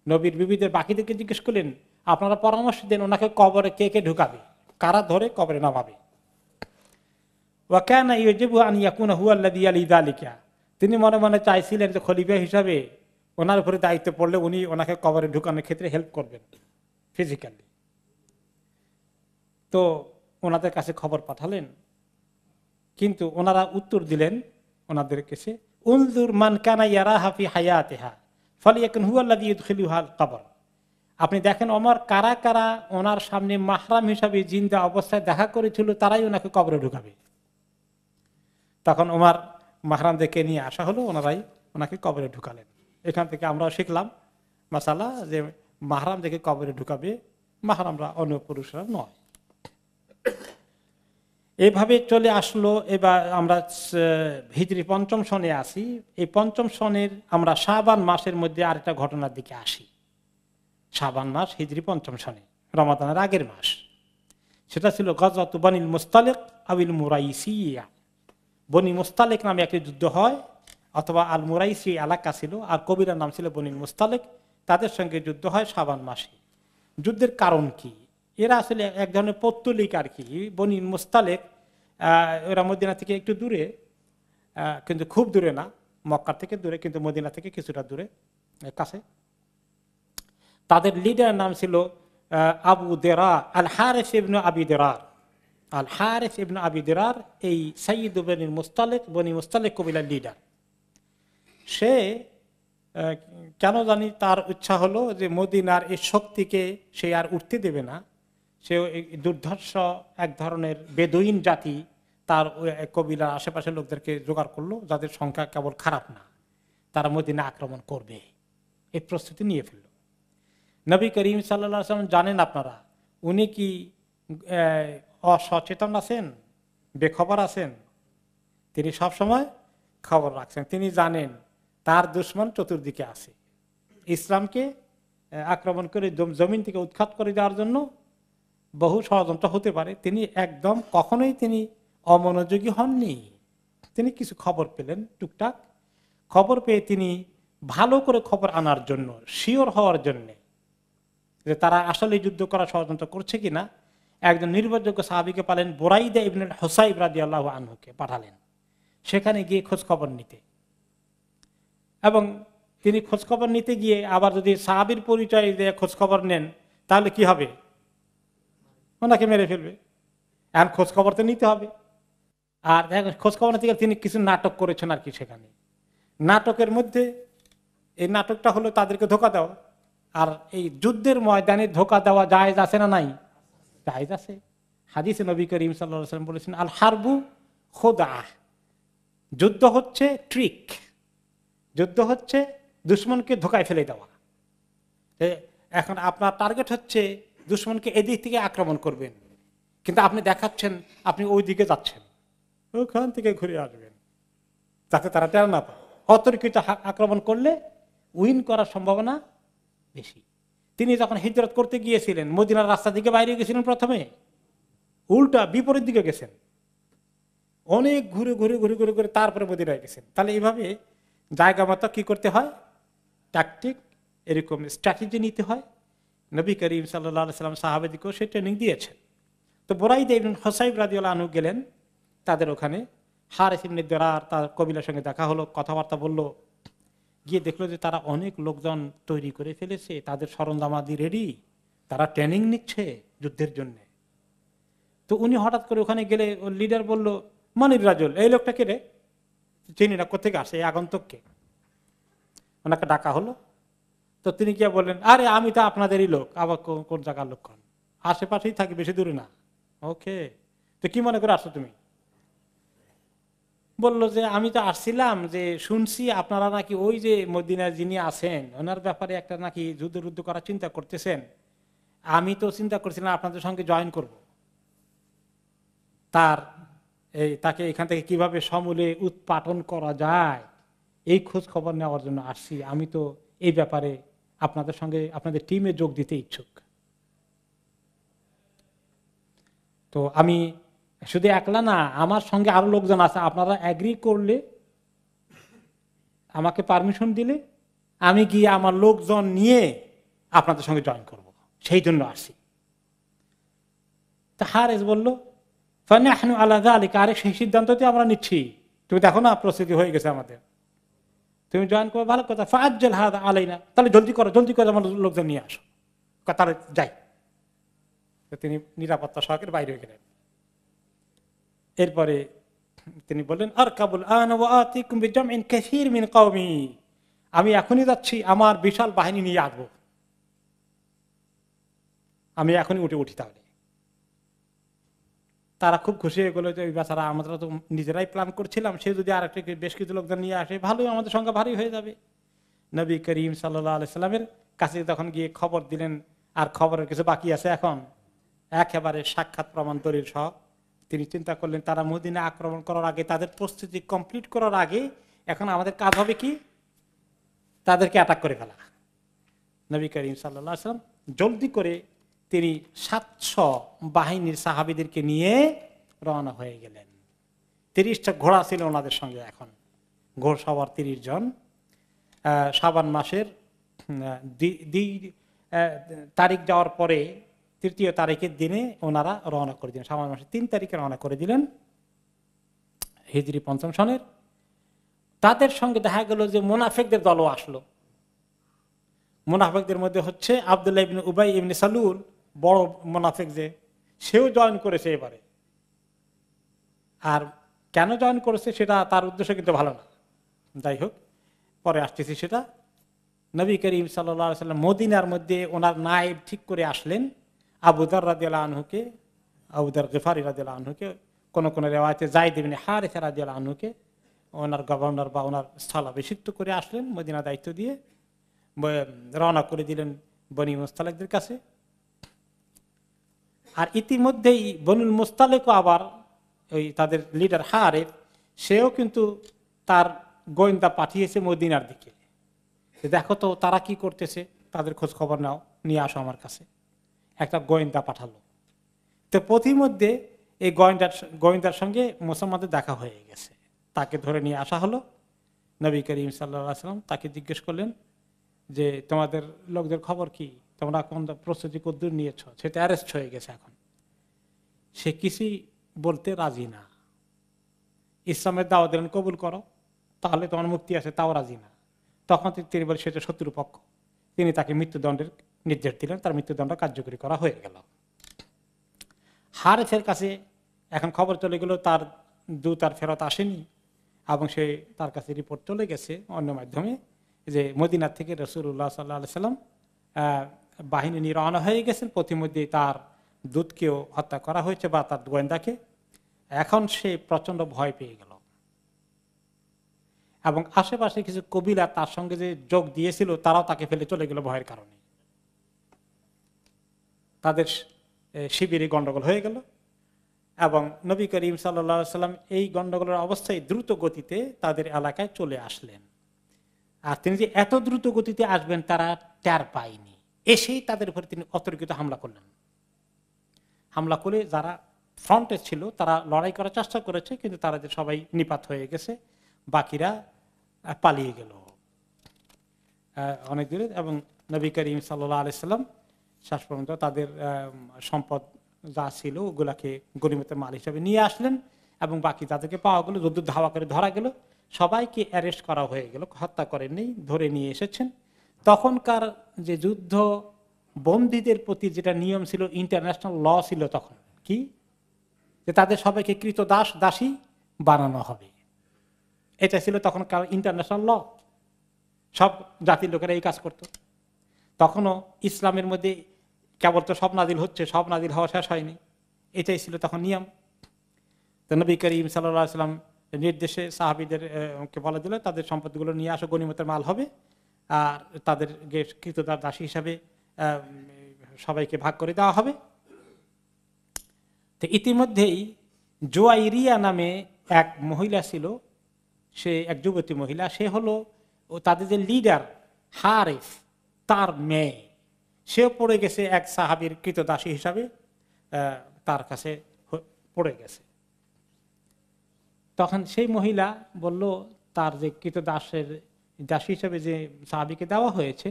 নবীর বিবিদের বাকিদেরকে জিজ্ঞেস করলেন, আপনারা পরামর্শ দেন ওনাকে কবরে কে কে ঢুকাবে, কারা ধরে কবরে নামাবে। ওয়া কানা ইউজিবু আন ইয়াকুনা হুয়া আল্লাযী ইয়ালি যালিকা, তিনি মনে মনে চাইছিলেন যে খলিফা হিসাবে ওনার উপরে দায়িত্ব পড়লে উনি ওনাকে কবরে ঢুকানোর ক্ষেত্রে হেল্প করবেন ফিজিক্যালি। তো ওনাদের কাছে খবর পাঠালেন, কিন্তু ওনারা উত্তর দিলেন ওনাদের কাছে, উনজুর মান কানা ইয়ারাহা ফি হায়াতিহা ফালিয়াকুন হুয়া আল্লাযী ইদখিলুহাল কবর, আপনি দেখেন ওমর কারা কারা ওনার সামনে মাহরাম হিসাবে জিন্দা অবস্থায় দেখা করেছিল তারাই ওনাকে কবরে ঢুকাবে। তখন ওমর মাহরামদেরকে নিয়ে আসা হলো, ওনারাই ওনাকে কবরে ঢুকালেন। এখান থেকে আমরাও শিখলাম মাসালা যে মাহরাম দেখে কবরে ঢুকাবে, মাহরামরা অন্য পুরুষরা নয়। এইভাবে চলে আসলো। এবার আমরা হিজরি পঞ্চম সনে আসি। এই পঞ্চম সনের আমরা শাবান মাসের মধ্যে আরেকটা ঘটনার দিকে আসি। শাবান মাস হিজরি পঞ্চম সনে, রমাদানের আগের মাস। সেটা ছিল গজওয়াত বনিল মুস্তালিক আবিল মুরাইসিয়া। বনি মুস্তালিক নামে একটি যুদ্ধ হয়, অথবা আল মুরাইসি এলাকা ছিল, আর কবিরার নাম ছিল বনিল মুস্তালিক। তাদের সঙ্গে যুদ্ধ হয় শাবান মাসে। যুদ্ধের কারণ কি? এরা আসলে এক ধরনের পৌত্তলিক আর কি। বনি মুস্তালিক এরা মদিনা থেকে একটু দূরে, কিন্তু খুব দূরে না, মক্কা থেকে দূরে, কিন্তু মদিনা থেকে কিছুটা দূরে কাছে। তাদের লিডার নাম ছিল আবু দেরা, আল হারিস ইবনে আবি দেরার। আল হারিস ইবনে আবি দেরার এই সাইয়্যিদ বনি মুস্তালিক, বনি মুস্তালিক কবিলার লিডার। সে কেন জানি তার ইচ্ছা হলো যে মদিনার এই শক্তিকে সে আর উঠতে দেবে না। সে দুর্ধর্ষ এক ধরনের বেদুইন জাতি তার কবিলার আশেপাশের লোকদেরকে জোগাড় করলো, যাদের সংখ্যা কেবল খারাপ না, তারা মদিনা আক্রমণ করবে, এই প্রস্তুতি নিয়ে ফেলল। নবী করিম সাল্লাল্লাহু আলাইহি ওয়াসাল্লাম জানেন আপনারা, উনি কি অসচেতন আছেন, বেখবর আছেন? তিনি সবসময় খবর রাখছেন। তিনি জানেন তার দুশমন চতুর্দিকে আছে, ইসলামকে আক্রমণ করে জমিন থেকে উৎখাত করে দেওয়ার জন্য বহু ষড়যন্ত্র হতে পারে। তিনি একদম কখনোই তিনি অমনোযোগী হননি। তিনি কিছু খবর পেলেন টুকটাক, খবর পেয়ে তিনি ভালো করে খবর আনার জন্য, শিওর হওয়ার জন্যে যে তারা আসলে যুদ্ধ করা ষড়যন্ত্র করছে কিনা, একজন নির্ভরযোগ্য সাহাবীকে পালেন, বুরাইদা ইবনে হুসাইব রাদিয়াল্লাহু আনহুকে পাঠালেন সেখানে গিয়ে খোঁজ খবর নিতে। এবং তিনি খোঁজ খবর নিতে গিয়ে আবার যদি সাহাবীর পরিচয় দিয়ে খোঁজ খবর নেন তাহলে কি হবে, ওনাকে মেরে ফেলবে। এখন খোঁজ খবর তো নিতে হবে। আর খোঁজ খবর নিতে গেলে তিনি কিছু নাটক করেছেন আর কি। সেখানে নাটকের মধ্যে এই নাটকটা হলো তাদেরকে ধোঁকা দেওয়া। আর এই যুদ্ধের ময়দানে ধোঁকা দেওয়া জায়েজ আছে না নাই? জায়েজ আছে। হাদিসে নবী করিম সাল্লাল্লাহু আলাইহি ওয়াসাল্লাম বলেছেন, আল হারবু খুদা, যুদ্ধ হচ্ছে ট্রিক, যুদ্ধ হচ্ছে দুশমনকে ধোঁকায় ফেলে দেওয়া। এখন আপনার টার্গেট হচ্ছে দুশমনকে এদিক থেকে আক্রমণ করবেন, কিন্তু আপনি দেখাচ্ছেন আপনি ওই দিকে যাচ্ছেন, ওখান থেকে ঘুরে আসবেন যাতে তারা টের না পায়। অতর্কিত আক্রমণ করলে উইন করার সম্ভাবনা বেশি। তিনি যখন হিজরত করতে গিয়েছিলেন মদিনার রাস্তা দিকে বাইরে গেছিলেন, প্রথমে উল্টা বিপরীত দিকে গেছেন, অনেক ঘুরে ঘুরে ঘুরে ঘুরে ঘুরে তারপরে মদিনায় গেছেন। তাহলে এইভাবে জায়গা মতো কি করতে হয়, ট্যাকটিক, এরকম স্ট্র্যাটেজি নিতে হয়। নবী করিম সাল্লাল্লাহু আলাইহি ওয়াসাল্লাম সাহাবাদেরকেও সে ট্রেনিং দিয়েছেন। তো বুরাইদা ইবনে হুসাইব রাদিয়াল্লাহু আনহু গেলেন তাদের ওখানে। হারিস ইবনে দিরার তার কবিলার সঙ্গে দেখা হলো, কথাবার্তা বলল। গিয়ে দেখলো যে তারা অনেক লোকজন তৈরি করে ফেলেছে, তাদের সরঞ্জামাদি রেডি, তারা ট্রেনিং নিচ্ছে যুদ্ধের জন্য। তো উনি হঠাৎ করে ওখানে গেলে ওর লিডার বলল, মানির রাজুল, এই লোকটা কে রে, চিনি না, কোথেকে আসে, এই আগন্তুককে। ওনাকে ডাকা হলো। তো তিনি গিয়ে বললেন, আরে আমি তো আপনাদেরই লোক। আবার কোন জায়গার লোক, কোন আশেপাশেই থাকি, বেশি দূরে না। ওকে, তো কি মনে করে আসছো তুমি? বলল যে আমি তো আসছিলাম যে শুনছি আপনারা নাকি ওই যে মদিনায় যিনি আছেন ওনার ব্যাপারে একটা নাকি যুদ্ধ করার চিন্তা করতেছেন। আমি তো চিন্তা করছিলাম আপনাদের সঙ্গে জয়েন করব, তাকে এখান থেকে কিভাবে সমূলে উৎপাটন করা যায় এই খোঁজ খবর নেওয়ার জন্য আসছি। আমি তো এই ব্যাপারে আপনাদের সঙ্গে আপনাদের টিমে যোগ দিতে ইচ্ছুক। তো আমি শুধু একলা না, আমার সঙ্গে আরো লোকজন আছে, আপনারা এগ্রি করলে, আমাকে পারমিশন দিলে আমি গিয়ে আমার লোকজন নিয়ে আপনাদের সঙ্গে জয়েন করব, সেই জন্য আসি। তা হারেস বলল, ফানাহনু আলা যালিকা, আরে সেই সিদ্ধান্তটি আমরা নিচ্ছি, তুমি দেখো না প্রস্তুতি হয়ে গেছে আমাদের, তুমি জয়েন করো, ভালো কথা। ফাআজ্জাল হাযা আলাইনা, তাহলে জলদি করো আমার লোকজন নিয়ে আসো, তাহলে যাই। তিনি নিরাপত্তা সহকারে বাইরে হয়ে গেলেন। এরপরে তিনি বললেন, আরকাবুল আন ওয়া আতিকুম বিজামইন কাসীর মিন কওমি, আমি এখনই যাচ্ছি, আমার বিশাল বাহিনী নিয়ে আসবো, আমি এখনই উঠি। তাহলে তারা খুব খুশি হয়ে গেল যে ওই বেচারা, আমরা তো নিজেরাই প্ল্যান করছিলাম, সে যদি আর একটা বেশ কিছু লোকজন নিয়ে আসে ভালোই, আমাদের সংখ্যা ভারী হয়ে যাবে। নবী করিম সাল্লাল্লাহু আলাইহি সাল্লামের কাছে তখন গিয়ে খবর দিলেন, আর খবরের কিছু বাকি আছে এখন, একেবারে সাক্ষাৎ প্রমাণ দলিল সহ। তিনি চিন্তা করলেন তারা মদিনা আক্রমণ করার আগে, তাদের প্রস্তুতি কমপ্লিট করার আগে এখন আমাদের কাজ হবে কি, তাদেরকে অ্যাটাক করে ফেলা। নবী করিম সাল্লাল্লাহু আলাইহি সাল্লাম জলদি করে তিনি 700 বাহিনীর সাহাবীদেরকে নিয়ে রওনা হয়ে গেলেন। 30টা ঘোড়া ছিল ওনাদের সঙ্গে। এখন ঘোড় সবার 30 জন। শাবান মাসের তারিখ যাওয়ার পরে 3য় তারিখের দিনে ওনারা রওনা করে দিলেন। শাবান মাসের 3 তারিখে রওনা করে দিলেন হিজরি 5ম সনের। তাদের সঙ্গে দেখা গেল যে মুনাফিকদের দলও আসলো। মুনাফিকদের মধ্যে হচ্ছে আব্দুল্লাহ ইবনে উবাই ইবনে সালুল, বড় মুনাফিক, যে সেও জয়েন করেছে এবারে। আর কেন জয়েন করেছে সেটা তার উদ্দেশ্য কিন্তু ভালো না, যাই হোক পরে আসতেছি সেটা। নবী করিম সাল্লাল্লাহু আলাইহি সাল্লাম মদিনার মধ্যে ওনার নায়েব ঠিক করে আসলেন আবু যর রাদিয়াল্লাহু আনহুকে, আবু যর গিফারি রাদিয়াল্লাহু আনহুকে, কোন রিওয়ায়াতে যায়েদ ইবনে হারিসা রাদিয়াল্লাহু আনহুকে ওনার গভর্নর বা ওনার স্থলাভিষিক্ত করে আসলেন, মদিনা দায়িত্ব দিয়ে রওনা করে দিলেন বনি মুস্তালিকদের কাছে। আর ইতিমধ্যেই বনুল মুস্তালিকও আবার ওই তাদের লিডার হারিস, সেও কিন্তু তার গোয়েন্দা পাঠিয়েছে মদিনার দিকে, দেখো তো তারা কি করতেছে, তাদের খোঁজ খবর নাও, নিয়ে আসো আমার কাছে। একটা গোয়েন্দা পাঠালো। তো প্রতিমধ্যে এই গোয়েন্দার সঙ্গে মুসলমানদের দেখা হয়ে গেছে, তাকে ধরে নিয়ে আসা হলো। নবী করিম সাল্লাল্লাহু আলাইহি ওয়াসাল্লাম তাকে জিজ্ঞেস করলেন যে তোমাদের লোকদের খবর কি, তোমরা কোন প্রস্তুতি কদ্দূর নিয়েছ? সেটা অ্যারেস্ট হয়ে গেছে এখন। সে কিছুই বলতে রাজি না। ইসলামের দাওয়াত দিলেন কবুল করো, তাহলে তোমার মুক্তি আছে, তাও রাজি না। তখন তিনি বলে সেটা শত্রুপক্ষ, তিনি তাকে মৃত্যুদণ্ডের নির্দেশ দিলেন, তার মৃত্যুদণ্ড কার্যকরী করা হয়ে গেল। হারেসের কাছে এখন খবর চলে গেল তার দূত আর ফেরত আসেনি, এবং সে তার কাছে রিপোর্ট চলে গেছে অন্য মাধ্যমে যে মদিনা থেকে রাসূলুল্লাহ সাল্লাল্লাহু আলাইহি সাল্লাম বাহিনী নিয়ে রওনা হয়ে গেছেন, প্রতিমধ্যে তার দূতকেও হত্যা করা হয়েছে বা তার গোয়েন্দাকে। এখন সে প্রচন্ড ভয় পেয়ে গেল, এবং আশেপাশে কিছু কবিরা তার সঙ্গে যে যোগ দিয়েছিল তারাও তাকে ফেলে চলে গেল ভয়ের কারণে। তাদের শিবিরে গন্ডগোল হয়ে গেল, এবং নবী করিম সাল্লাল্লাহু আলাইহি সাল্লাম এই গন্ডগোলের অবস্থায় দ্রুত গতিতে তাদের এলাকায় চলে আসলেন। আর তিনি যে এত দ্রুত গতিতে আসবেন তারা টের পায়নি। এসেই তাদের উপরে তিনি অতর্কিত হামলা করলেন। হামলা করে যারা ফ্রন্টে ছিল তারা লড়াই করার চেষ্টা করেছে, কিন্তু তারা যে সবাই নিপাত হয়ে গেছে, বাকিরা পালিয়ে গেল অনেক দূরে। এবং নবী করিম সাল্লাল্লাহু আলাইহি সাল্লাম শেষ পর্যন্ত তাদের সম্পদ যা ছিল ওগুলাকে গনিমতের মাল হিসাবে নিয়ে আসলেন, এবং বাকি যাদেরকে পাওয়া গেল যুদ্ধ ধাওয়া করে ধরা গেল, সবাইকে অ্যারেস্ট করা হয়ে গেল, হত্যা করেননি, ধরে নিয়ে এসেছেন। তখনকার যে যুদ্ধ বন্দীদের প্রতি যেটা নিয়ম ছিল, ইন্টারন্যাশনাল ল ছিল তখন, কি যে তাদের সবাইকে কৃতদাস দাসী বানানো হবে, এটা ছিল তখনকার ইন্টারন্যাশনাল ল। সব জাতির লোকেরা এই কাজ করত। তখনও ইসলামের মধ্যে কেবল তো সব নাজিল হচ্ছে, সব নাজিল হওয়া শেষ হয়নি, এটাই ছিল তখন নিয়ম। তো নবী করিম সাল্লাল্লাহু আলাইহি ওয়াসাল্লাম নির্দেশে সাহাবীদেরকে বলে দিল তাদের সম্পদগুলো নিয়ে আসো, গনিমতের মাল হবে, আর তাদের কৃতদাস দাসী হিসাবে সবাইকে ভাগ করে দেওয়া হবে। তো ইতিমধ্যেই জুয়াইরিয়া নামে এক মহিলা ছিল, সে এক যুবতী মহিলা, সে হলো তাদের যে লিডার হারেস তার মেয়ে, সেও পড়ে গেছে এক সাহাবীর কৃতদাসী হিসাবে, তার কাছে পড়ে গেছে। তখন সেই মহিলা বলল তার যে কৃতদাসের দাসী হিসাবে যে সাহাবীকে দেওয়া হয়েছে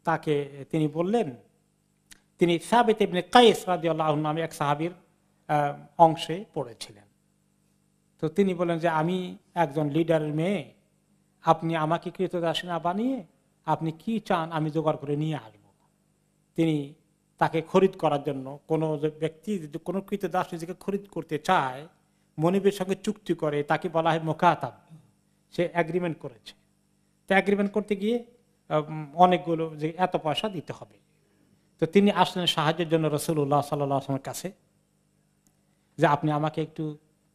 তাকে তিনি বললেন, তিনি সাবিত ইবনে কায়েস রাদিয়াল্লাহু আনহু নামে এক সাহাবীর অংশে পড়েছিলেন। তো তিনি বলেন যে আমি একজন লিডারের মেয়ে, আপনি আমাকে কৃতদাসী না বানিয়ে আপনি কি চান আমি জোগাড় করে নিয়ে আসবো। তিনি তাকে খরিদ করার জন্য, কোনো ব্যক্তি যদি কোনো কৃতদাস নিজেকে খরিদ করতে চায়, মনিবের সঙ্গে চুক্তি করে, তাকে বলা হয় মুকাতাব, সে এগ্রিমেন্ট করেছে। তো এগ্রিমেন্ট করতে গিয়ে অনেকগুলো যে এত পয়সা দিতে হবে। তো তিনি আসলেন সাহায্যের জন্য রাসূলুল্লাহ সাল্লাল্লাহু আলাইহি ওয়াসাল্লামের কাছে, যে আপনি আমাকে একটু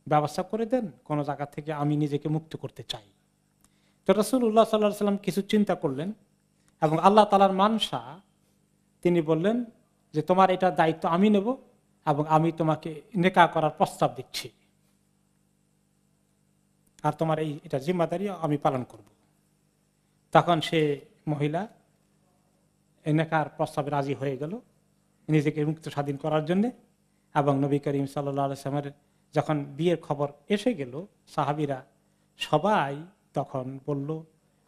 ব্যবস্থা করে দেন, কোন জায়গা থেকে আমি নিজেকে মুক্ত করতে চাই। তো রাসূলুল্লাহ সাল্লাল্লাহু আলাইহি ওয়াসাল্লাম কিছু চিন্তা করলেন, এবং আল্লাহ তাআলার মানসা তিনি বললেন যে তোমার এটা দায়িত্ব আমি নেব, এবং আমি তোমাকে নিকাহ করার প্রস্তাব দিচ্ছি, আর তোমার এটা জিম্মাদারি আমি পালন করব। তখন সে মহিলা নিকাহর প্রস্তাবে রাজি হয়ে গেল নিজেকে মুক্ত স্বাধীন করার জন্য। এবং নবী করিম সাল্লাল্লাহু আলাইহি ওয়াসাল্লামের যখন বিয়ের খবর এসে গেল, সাহাবীরা সবাই তখন বলল,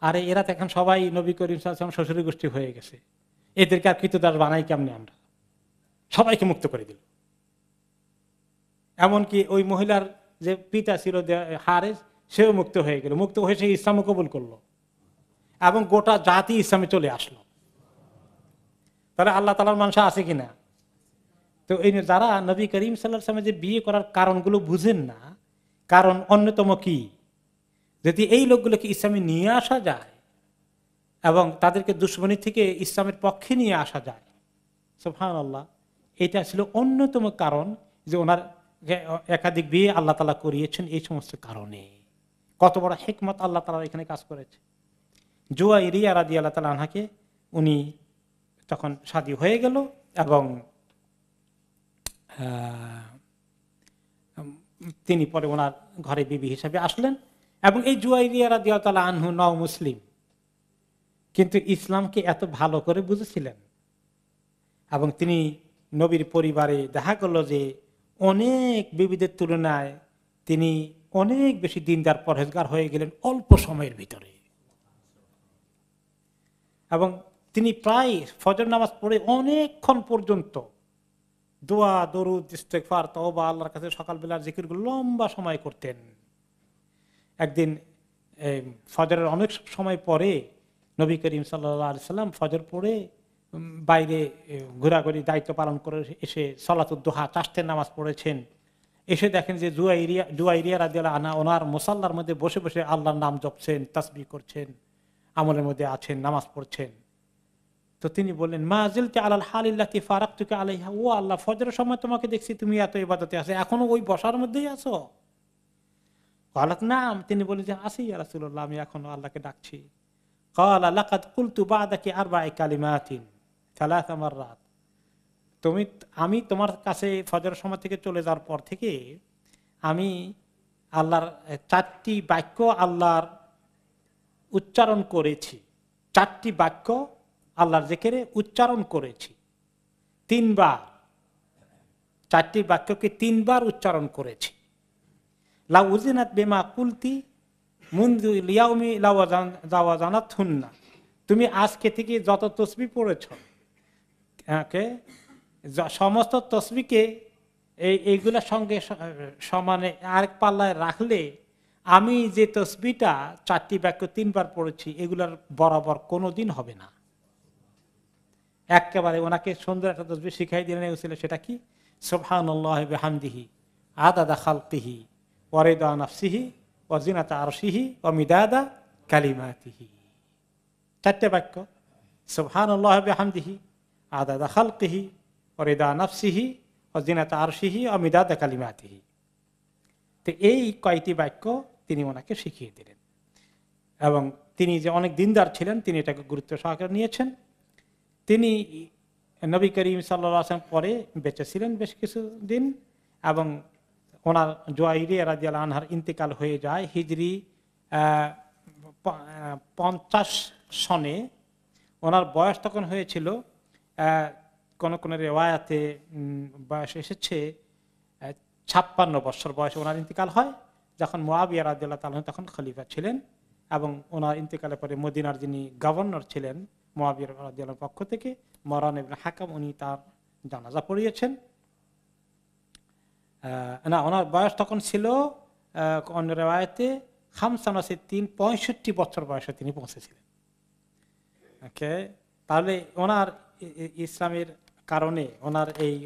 আরে এরা তো এখন সবাই নবী করিম সাল্লাল্লাহু আলাইহি ওয়াসাল্লাম শ্বশুর গোষ্ঠী হয়ে গেছে, এদেরকে আর কৃতদাস বানাই কেমনে আমরা, সবাইকে মুক্ত করে দিল। এমনকি ওই মহিলার যে পিতা ছিল হারেস, সেও মুক্ত হয়ে গেল, মুক্ত হয়ে সে ইসলাম কবুল করলো, এবং গোটা জাতি ইসলামে চলে আসলো। তাহলে আল্লাহ তাআলার মানসা আছে কিনা? তো এই যারা নবী করিম সাল্লাল্লাহু আলাইহি ওয়াসাল্লাম যে বিয়ে করার কারণগুলো বুঝেন না, কারণ অন্যতম কি, যদি এই লোকগুলোকে ইসলামে নিয়ে আসা যায় এবং তাদেরকে দুশমনী থেকে ইসলামের পক্ষে নিয়ে আসা যায়, সুবহানাল্লাহ, এটা ছিল অন্যতম কারণ যে ওনার একাধিক বিয়ে আল্লাহ তাআলা করিয়েছেন এই সমস্ত কারণে। কত বড় হিকমত আল্লাহ তাআলা এখানে কাজ করেছে। জুয়াইরিয়া রাদিয়াল্লাহু তাআলা আনহাকে উনি তখন শাদী হয়ে গেল, এবং তিনি পরে ওনার ঘরে বিবি হিসেবে আসলেন। এবং এই জুয়াইরিয়া রাদিয়াল্লাহু তাআলা আনহু নও মুসলিম, কিন্তু ইসলামকে এত ভালো করে বুঝেছিলেন, এবং তিনি নবীর পরিবারে দেখা গেল যে অনেক বিবিদের তুলনায় তিনি অনেক বেশি দিনদার পরহেজগার হয়ে গেলেন অল্প সময়ের ভিতরে। এবং তিনি প্রায় ফজর নামাজ পড়ে অনেকক্ষণ পর্যন্ত দোয়া দরুদ ইস্তেগফার তওবা আল্লাহর কাছে সকালবেলার জিকিরগুলো লম্বা সময় করতেন। একদিন ফজরের অনেক সময় পরে নবী করিম সাল্লাল্লাহু আলাইহি সাল্লাম ফজর পড়ে বাইরে ঘোরাঘুরি দায়িত্ব পালন করে এসে সালাতুদ দুহা চাষতের নামাজ পড়েছেন। এসে দেখেন যে জুয়াইরিয়া রাদিয়াল্লাহু আনহা ওনার মুসাল্লার মধ্যে বসে বসে আল্লাহর নাম জপছেন, তাসবিহ করছেন, আমলের মধ্যে আছেন, নামাজ পড়ছেন। তো তিনি বললেন, মা জিলতা আলাল হালিল্লাতি ফারাকতুকা আলাইহা, ও আল্লাহ, ফজরের সময় তোমাকে দেখছি তুমি এত ইবাদতে আছো, এখনো ওই বসার মধ্যেই আছো? ক্বালাত নাম, তিনি বলেন যে আছি ইয়া রাসূলুল্লাহ, আমি এখনো আল্লাহকে ডাকছি। ক্বালা লাকাদ কুলতু বা'দাকি আরবা'i কালিমাতিন সালাসা মাররাত, আমি তোমার কাছে ফজরের সময় থেকে চলে যাওয়ার পর থেকে আমি আল্লাহর 4টি বাক্য আল্লাহর উচ্চারণ করেছি, 4টি বাক্য আল্লাহর জিকিরে উচ্চারণ করেছি 3 বার, 4টি বাক্যকে 3 বার উচ্চারণ করেছি। লা উযিনাত বিমা কুলতি মুনযু ইয়াউমি লাওয়াজানাতহুন্না, তুমি আজকে থেকে যত তাসবিহ পড়েছো সমস্ত তসবিকে এইগুলোর সঙ্গে সমানে আরেক পাল্লায় রাখলে আমি যে তসবিটা 4টি বাক্য 3 বার পড়েছি এগুলার বরাবর কোনোদিন হবে না। একেবারে ওনাকে সুন্দর একটা তসবিহ শিখাই দিলেন, সেটা কি? সুবহানাল্লাহি বিহামদিহি আদাদা খালকিহি ওয়া রিদা নাফসিহি ওয়া জিনাতা আরশিহি ওয়া মিদাদা কালিমাতিহি। 4টে বাক্য, সুবহানাল্লাহি বিহামদিহি আদাদা খালকিহি ওয়া রিদা নাফসিহি ওয়া জিনাতা আরশিহি ওয়া মিদাদা কালিমাতিহি। তো এই কয়টি বাক্য তিনি ওনাকে শিখিয়ে দিলেন এবং তিনি যে অনেক দিনদার ছিলেন তিনি এটাকে গুরুত্ব সহকারে নিয়েছেন। তিনি নবী করিম সাল্লাল্লাহু আলাইহি ওয়াসাল্লাম পরে বেঁচে ছিলেন বেশ কিছু দিন এবং ওনার জুয়াইরিয়া রাদিয়াল্লাহু আনহার ইন্তেকাল হয়ে যায় হিজরি 50 সনে। ওনার বয়স তখন হয়েছিল, কোন কোন রিওয়ায়াতে বয়স এসেছে 56 বছর বয়সে ওনার ইন্তেকাল হয়, যখন মুআবিয়া রাদিয়াল্লাহু তাআলা তখন খলিফা ছিলেন এবং ওনার ইন্তেকালের পরে মদিনার যিনি গভর্নর ছিলেন মুআবিয়া রাদিয়াল্লাহু পক্ষ থেকে মারওয়ান ইবনে হাকাম, উনি তার জানাজা পড়িয়েছেন। না, ওনার বয়স তখন ছিল অন্য রিওয়ায়াতে 65 বছর বয়সে তিনি পৌঁছেছিলেন। ওকে, তাহলে ওনার ইসলামের কারণে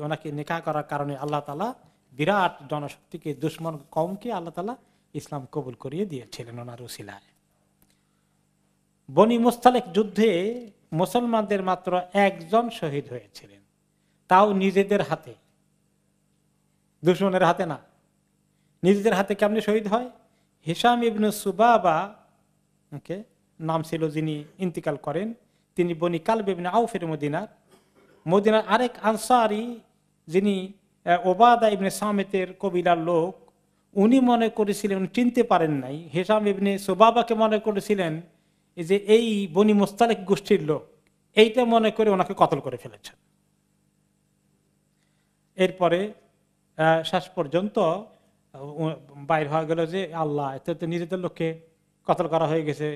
ওনাকে নিকাহ করার কারণে আল্লাহ তাআলা বিরাট জনশক্তিকে, দুশ্মন কওমকে আল্লাহ তাআলা ইসলাম কবুল করিয়ে দিয়েছিলেন ওনার উসিলায়। বনি মুস্তালিক যুদ্ধে মুসলমানদের মাত্র 1 জন শহীদ হয়েছিলেন, তাও নিজেদের হাতে, দুশমনের হাতে না। নিজেদের হাতে কেমনে শহীদ হয়? হিশাম ইবনে সুবাবা নাম ছিল যিনি ইন্তিকাল করেন, তিনি বনি কালব ইবনে আউফের মদিনার আরেক আনসারি যিনি ওবাদা ইবনে সামিতের কবিলার লোক, উনি মনে করেছিলেন, চিনতে পারেন নাই, হিশাম ইবনে সুবাবাকে মনে করেছিলেন যে এই বনি মুস্তালিক গোষ্ঠীর লোক, এইটা মনে করে ওনাকে কতল করে ফেলেছেন। এরপরে শেষ পর্যন্ত বাইর হয়ে গেল যে আল্লাহ, এতে তো নিজেদের লোককে কতল করা হয়ে গেছে।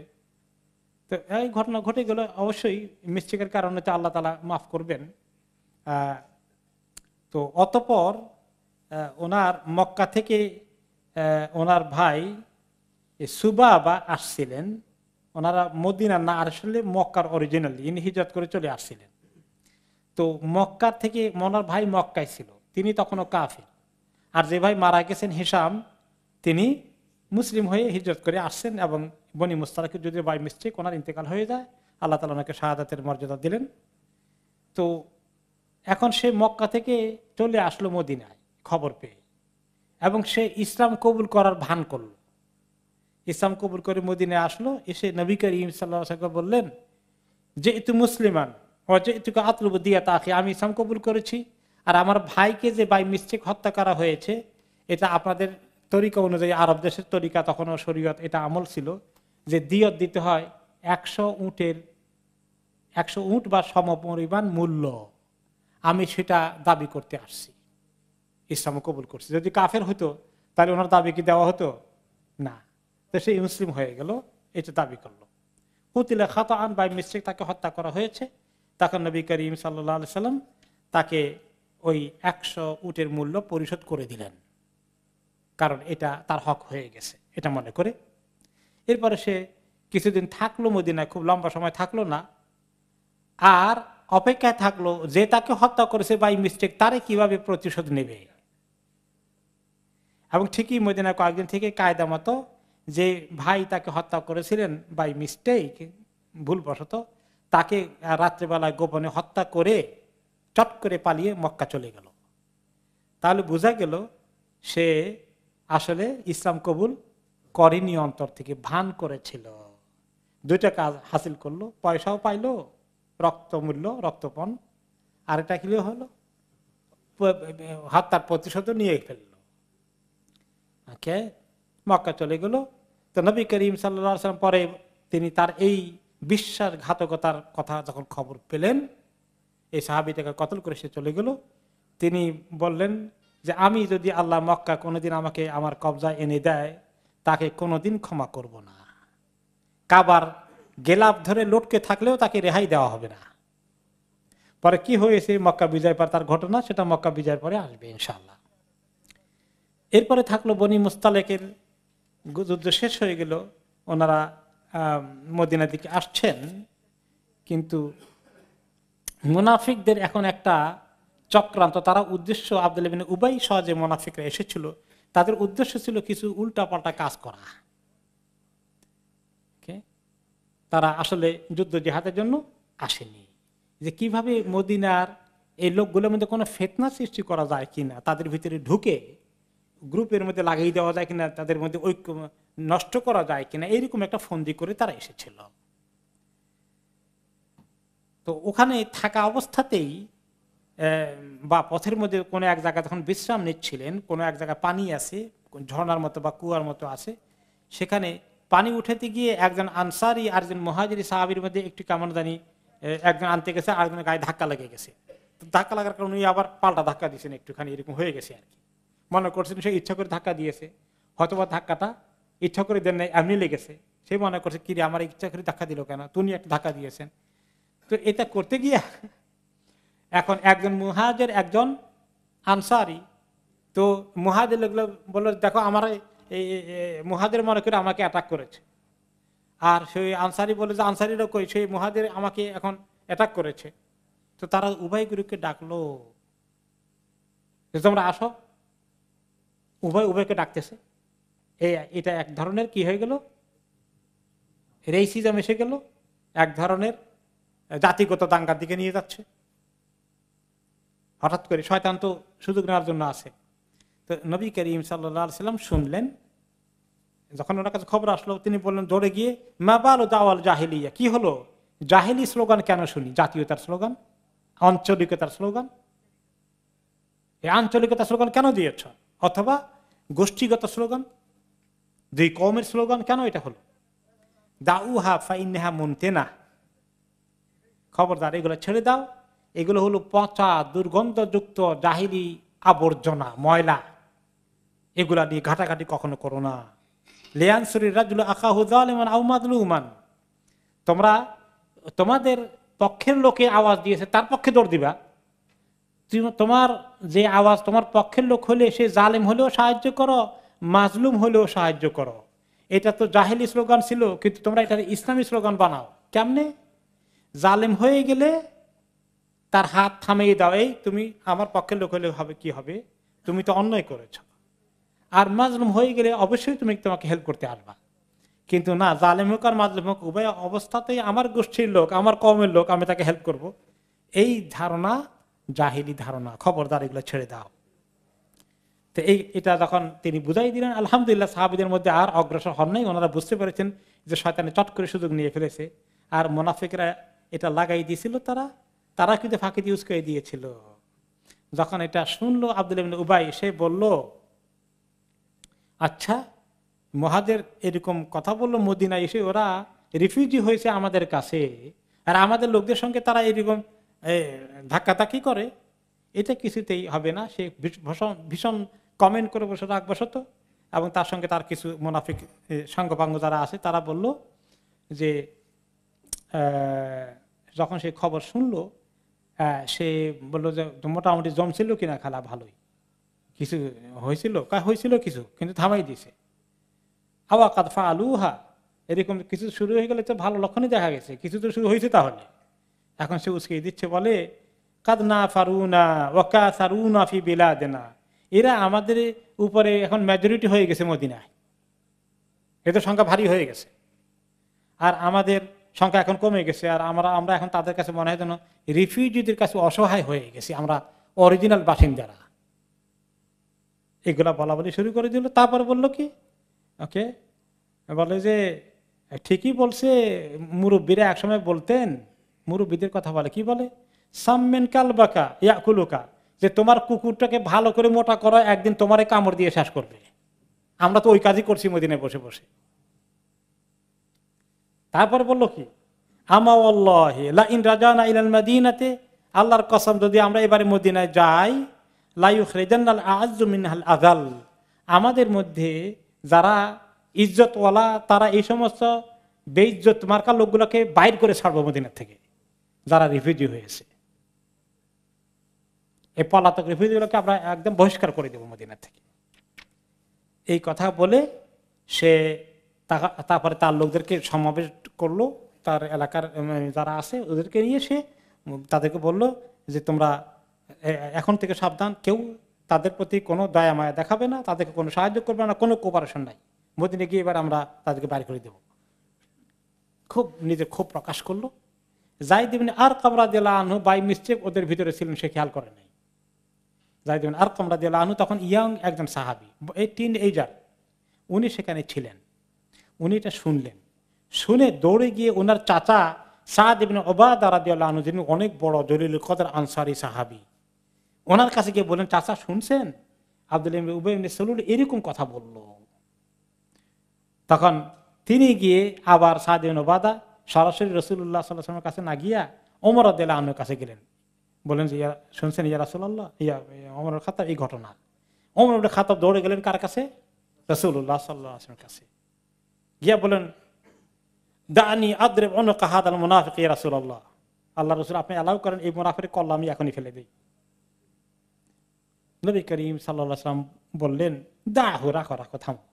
তো এই ঘটনা ঘটে গেল, অবশ্যই মিস্টেকের কারণে তো আল্লাহ তাআলা মাফ করবেন। তো অতঃপর ওনার মক্কা থেকে ওনার ভাই সুবাবা আসছিলেন, ওনারা মদিনা না আসলে মক্কার অরিজিনালি, ইনি হিজরত করে চলে আসছিলেন। তো মক্কা থেকে ওনার ভাই মক্কায় ছিল, তিনি তখনও কাফির, আর যে ভাই মারা গেছেন হিশাম, তিনি মুসলিম হয়ে হিজরত করে আসছেন এবং বনি মুস্তালিকের যদি বাই মিস্টেক ওনার ইন্তেকাল হয়ে যায়, আল্লাহ তাআলা ওনাকে শাহাদাতের মর্যাদা দিলেন। তো এখন সে মক্কা থেকে চলে আসলো মদিনায় খবর পেয়ে, এবং সে ইসলাম কবুল করার ভান করলো। ইসলাম কবুল করে মদিনায় আসলো, এসে নবী করিম সাল্লাল্লাহু আলাইহি ওয়াসাল্লাম বললেন যে ইতু মুসলিমান ও যে ইতুকে আতলুবু দিয়া তাকে, আমি ইসলাম কবুল করেছি, আর আমার ভাইকে যে বাই মিস্টেক হত্যা করা হয়েছে, এটা আপনাদের তরিকা অনুযায়ী, আরব দেশের তরিকা, তখনও শরীয়ত এটা আমল ছিল যে দিয়ত দিতে হয় 100 উট বা সমপরিমাণ মূল্য। আমি সেটা দাবি করতে আসছি, ইসলাম কবুল করছি। যদি কাফের হতো তাহলে ওনার দাবি কি দেওয়া হতো না, তো সে মুসলিম হয়ে গেল, এটা দাবি করলো। কুতিলা খাতাআন, বাই মিস্টেক তাকে হত্যা করা হয়েছে। তখন নবী করিম সাল্লাল্লাহু আলাইহি সাল্লাম তাকে ওই 100 উটের মূল্য পরিশোধ করে দিলেন, কারণ এটা তার হক হয়ে গেছে এটা মনে করে। এরপরে সে কিছুদিন থাকলো মদিনায়, খুব লম্বা সময় থাকলো না, আর অপেক্ষায় থাকলো যে তাকে হত্যা করেছে বাই মিস্টেক তারে কিভাবে প্রতিশোধ নেবে। এবং ঠিকই মদিনায় কয়েকদিন থেকে কায়দা মতো যে ভাই তাকে হত্যা করেছিলেন বাই মিস্টেক, ভুলবশত, তাকে রাত্রেবেলায় গোপনে হত্যা করে চট করে পালিয়ে মক্কা চলে গেল। তাহলে বোঝা গেল সে আসলে ইসলাম কবুল করেনি, অন্তর থেকে ভান করেছিল। দুইটা কাজ হাসিল করলো, পয়সাও পাইলো, রক্তমূল্য রক্তপণ, আর এটা কি হলো, হত্যার প্রতিশোধ নিয়ে ফেললো। ওকে, মক্কা চলে গেল। তো নবী করিম সাল্লাল্লাহু আলাইহি ওয়াসাল্লাম পরে তিনি তার এই বিশ্বাসঘাতকতার কথা যখন খবর পেলেন, এই সাহাবীটাকে কতল করে সে চলে গেল, তিনি বললেন যে আমি যদি আল্লাহ মক্কা কোনোদিন আমাকে আমার কবজায় এনে দেয় তাকে কোনোদিন ক্ষমা করব না। কাবার গেলাপ ধরে লটকে থাকলেও তাকে রেহাই দেওয়া হবে না। পরে কি হয়েছে মক্কা বিজয় পর তার ঘটনা, সেটা মক্কা বিজয়ের পরে আসবে ইনশাআল্লাহ। এরপরে থাকলো বনি মুস্তালেকের যুদ্ধ শেষ হয়ে গেল, ওনারা মদিনার দিকে আসছেন, কিন্তু মুনাফিকদের এখন একটা চক্রান্ত, তারা উদ্দেশ্য, আব্দুল্লাহ ইবনে উবাই সহ যে মুনাফিকরা এসেছিল তাদের উদ্দেশ্য ছিল কিছু উল্টাপাল্টা কাজ করা। তারা আসলে যুদ্ধ জিহাদের জন্য আসেনি, যে কিভাবে মদিনার এই লোকগুলোর মধ্যে কোনো ফিতনা সৃষ্টি করা যায় কিনা, তাদের ভিতরে ঢুকে গ্রুপের মধ্যে লাগিয়ে দেওয়া যায় কিনা, তাদের মধ্যে ঐক্য নষ্ট করা যায় কিনা, এইরকম একটা ফন্দি করে তারা এসেছিল। তো ওখানে থাকা অবস্থাতেই বা পথের মধ্যে কোনো এক জায়গায় যখন বিশ্রাম নিচ্ছিলেন, কোনো এক জায়গায় পানি আছে, ঝর্ণার মতো বা কুয়ার মতো আছে, সেখানে পানি উঠাতে গিয়ে একজন আনসারি আর একজন মুহাজিরি সাহাবীর মধ্যে একটু কেমন জানি, একজন আনতে গেছে আরেকজনের গায়ে ধাক্কা লেগে গেছে। ধাক্কা লাগার কারণে উনি আবার পাল্টা ধাক্কা দিয়েছেন, একটুখানি এরকম হয়ে গেছে আর কি। মনে করছেন সে ইচ্ছা করে ধাক্কা দিয়েছে, হয়তোবা ধাক্কাটা ইচ্ছা করে দেন নাই, এমনি লেগেছে। সে মনে করছে কিরে আমার ইচ্ছা করে ধাক্কা দিল কেন, তুমি একটা ধাক্কা দিয়েছেন। তো এটা করতে গিয়ে এখন একজন মুহাজির একজন আনসারি, তো মুহাজির লোকগুলো বললো দেখো আমার মুহাজির মনে করে আমাকে অ্যাটাক করেছে, আর সেই আনসারি বলে যে আনসারিরও কই সেই মুহাজির আমাকে এখন অ্যাটাক করেছে। তো তারা উভয় গ্রুপকে ডাকলো, তোমরা আসো, উভয়কে ডাকতেছে। এটা এক ধরনের কি হয়ে গেল, রেসিজম এসে গেল, এক ধরনের জাতিগত দাঙ্গার দিকে নিয়ে যাচ্ছে। হঠাৎ করে শয়তান তো সুযোগ নেওয়ার জন্য আছে। তো নবী করিম সাল্লাল্লাহু আলাইহি ওয়াসাল্লাম শুনলেন, যখন ওনার কাছে খবর আসলো তিনি বললেন দৌড়ে গিয়ে, মা বালু দাওয়াল জাহিলিয়া, কি হলো, জাহিলি স্লোগান কেন শুনি, জাতীয়তার স্লোগান, আঞ্চলিকতার স্লোগান, এই আঞ্চলিকতার স্লোগান কেন দিয়েছ, অথবা গোষ্ঠীগত স্লোগান, দুই কওমের স্লোগান কেন এটা হলো, দাউহা ফাইন্নাহা মুনতিনা, খবরদার এগুলো ছেড়ে দাও, এগুলো হলো পচা দুর্গন্ধযুক্ত জাহিলি আবর্জনা ময়লা, এগুলা নিয়ে ঘাটাঘাটি কখনো করো না। লিয়ানসুরির রাজুল আখাহু যালিমান আও মাজলুমান, তোমরা তোমাদের পক্ষের লোকে আওয়াজ দিয়েছে তার পক্ষে দৌড় দিবা, তোমার যে আওয়াজ তোমার পক্ষের লোক হলে সে জালেম হলেও সাহায্য করো, মাজলুম হলেও সাহায্য করো। এটা তো জাহেলি স্লোগান ছিল, কিন্তু তোমরা এটা ইসলামী স্লোগান বানাও। কেমনে, জালেম হয়ে গেলে তার হাত থামিয়ে দাও, এই তুমি আমার পক্ষের লোক হলে হবে, কি হবে, তুমি তো অন্যায় করেছ। আর মাজলুম হয়ে গেলে অবশ্যই তুমি তোমাকে হেল্প করতে আসবা, কিন্তু না, জালেম হোক আর মাজলুম হোক উভয় অবস্থাতেই আমার গোষ্ঠীর লোক, আমার কওমের লোক, আমি তাকে হেল্প করব, এই ধারণা জাহিলি ধারণা, খবরদার এগুলো ছেড়ে দাও। তো এটা যখন তিনি বুঝাই দিলেন, আলহামদুলিল্লাহ সাহাবীদের মধ্যে আর অগ্রসর হন নাই, ওনারা বুঝতে পেরেছেন যে শয়তানে চট করে সুযোগ নিয়ে ফেলেছে। আর মুনাফিকরা এটা লাগাই দিয়েছিল, তারা কিন্তু ফাঁকি ইউজ করে দিয়েছিল। যখন এটা শুনলো আব্দুল্লাহ ইবনে উবাই, সে বলল আচ্ছা মুহাজির এরকম কথা বললো মদিনায় এসে, ওরা রিফিউজি হয়েছে আমাদের কাছে, আর আমাদের লোকদের সঙ্গে তারা এরকম ধাক্কাধাক্কি করে, এটা কিছুতেই হবে না। সে ভীষণ কমেন্ট করে বসে রাখ বসত, এবং তার সঙ্গে তার কিছু মুনাফিক সাঙ্গপাঙ্গ যারা আছে তারা বলল যে যখন সে খবর শুনলো সে বললো যে মোটামুটি জমছিল কিনা খেলা, ভালোই কিছু হয়েছিল, হয়েছিল কিছু, কিন্তু থামাই দিছে। আওয়া কাদফা আলুহা, এরকম কিছু শুরু হয়ে গেলে তো ভালো লক্ষণই দেখা গেছে, কিছু তো শুরু হয়েছে। তাহলে এখন সে উস্কে দিচ্ছে, বলে কাদনা ফারুনা ওয়াকা সারুনা ফি বিলাদিনা, এরা আমাদের উপরে এখন মেজরিটি হয়ে গেছে মদিনায়, এদের সংখ্যা ভারী হয়ে গেছে, আর আমাদের সংখ্যা এখন কমে গেছে, আর আমরা এখন তাদের কাছে মনে হয় যেন রিফিউজিদের কাছে অসহায় হয়ে গেছি, আমরা অরিজিনাল বাসিন্দারা। এগুলা বলা বলি শুরু করে দিল। তারপর বললো কি, ওকে, বলে যে ঠিকই বলছে, মুরব্বীরা একসময় বলতেন, মুরব্বীদের কথা বলে, কি বলে, সাম্মেন কালবাকা ইয়াকুলুকা, যে তোমার কুকুরটাকে ভালো করে মোটা করো, একদিন তোমারে কামড় দিয়ে শেষ করবে। আমরা তো ওই কাজই করছি মদিনায় বসে বসে। তারপর বললো কি, আমাওয়াল্লাহি লা ইন রাজানা ইলাল মাদিনাতে, আল্লাহর কসম যদি আমরা এবারে মদিনায় যাই, লা ইউখরিজান্নাল আ'আজ্জু মিনহাল আযাল, আমাদের মধ্যে যারা ইজ্জতওয়ালা তারা এই সমস্ত বেইজ্জত মার্কা লোকগুলোকে বাইর করে ছাড়বো মদিনা থেকে, যারা রিফিউজি হয়েছে। এই পলাতক রিফিউজিগুলোকে আমরা একদম বহিষ্কার করে দেবো মদিনা থেকে। এই কথা বলে সে তারপরে তার লোকদেরকে সমাবেশ করলো, তার এলাকার যারা আছে ওদেরকে নিয়ে সে তাদেরকে বলল যে তোমরা এখন থেকে সাবধান, কেউ তাদের প্রতি কোনো দয়া মায়া দেখাবে না, তাদেরকে কোনো সাহায্য করবে না, কোনো কোপারেশন নাই, মদিনে গিয়ে এবার আমরা তাদেরকে বাইর করে দেব। খুব নিজের ক্ষোভ প্রকাশ করলো। যায়েদ ইবনে আরকাম রাদিয়াল্লাহু আনহু বাই মিস্টেক ওদের ভিতরে ছিলেন, সে খেয়াল করে নাই। যায়েদ ইবনে আরকাম রাদিয়াল্লাহু আনহু তখন ইয়াং একজন সাহাবী, এই টিন এইজার, উনি সেখানে ছিলেন। উনি এটা শুনলেন, শুনে দৌড়ে গিয়ে ওনার চাচা সাদ ইবনে উবাদা রাদিয়াল্লাহু আনহু, যিনি অনেক বড় জলিলুল কদর আনসারী সাহাবী, ওনার কাছে গিয়ে বললেন, চাচা শুনছেন আব্দুল্লাহ ইবনে উবাই ইবনে সালুল এরকম কথা বলল। তখন তিনি গিয়ে আবার সাদ ইবনে উবাদা সরাসরি রাসূলুল্লাহ সাল্লাল্লাহু আলাইহি ওয়াসাল্লামের কাছে না গিয়া ওমর রাদিয়াল্লাহু আনহুর কাছে গেলেন, বলেন যে শুনছেন ইয়া রাসূলুল্লাহ, ওমর ইবনে খাত্তাব এই ঘটনা। ওমর ইবনে খাত্তাব দৌড়ে গেলেন কার কাছে? রাসূলুল্লাহ সাল্লাল্লাহু আলাইহি ওয়াসাল্লামের কাছে গিয়া বলেন, দানি আদরিব উনকা হাদাল মুনাফিক ইয়া রাসূলুল্লাহ, আল্লাহ রাসূল আপনি অ্যালাউ করেন এই মুনাফিকের কল্লা আমি এখনই ফেলে দেই। নবী করিম সাল্লাল্লাহু আলাইহি ওয়াসাল্লাম বললেন, দাহু, রাখো রাখো, থামো,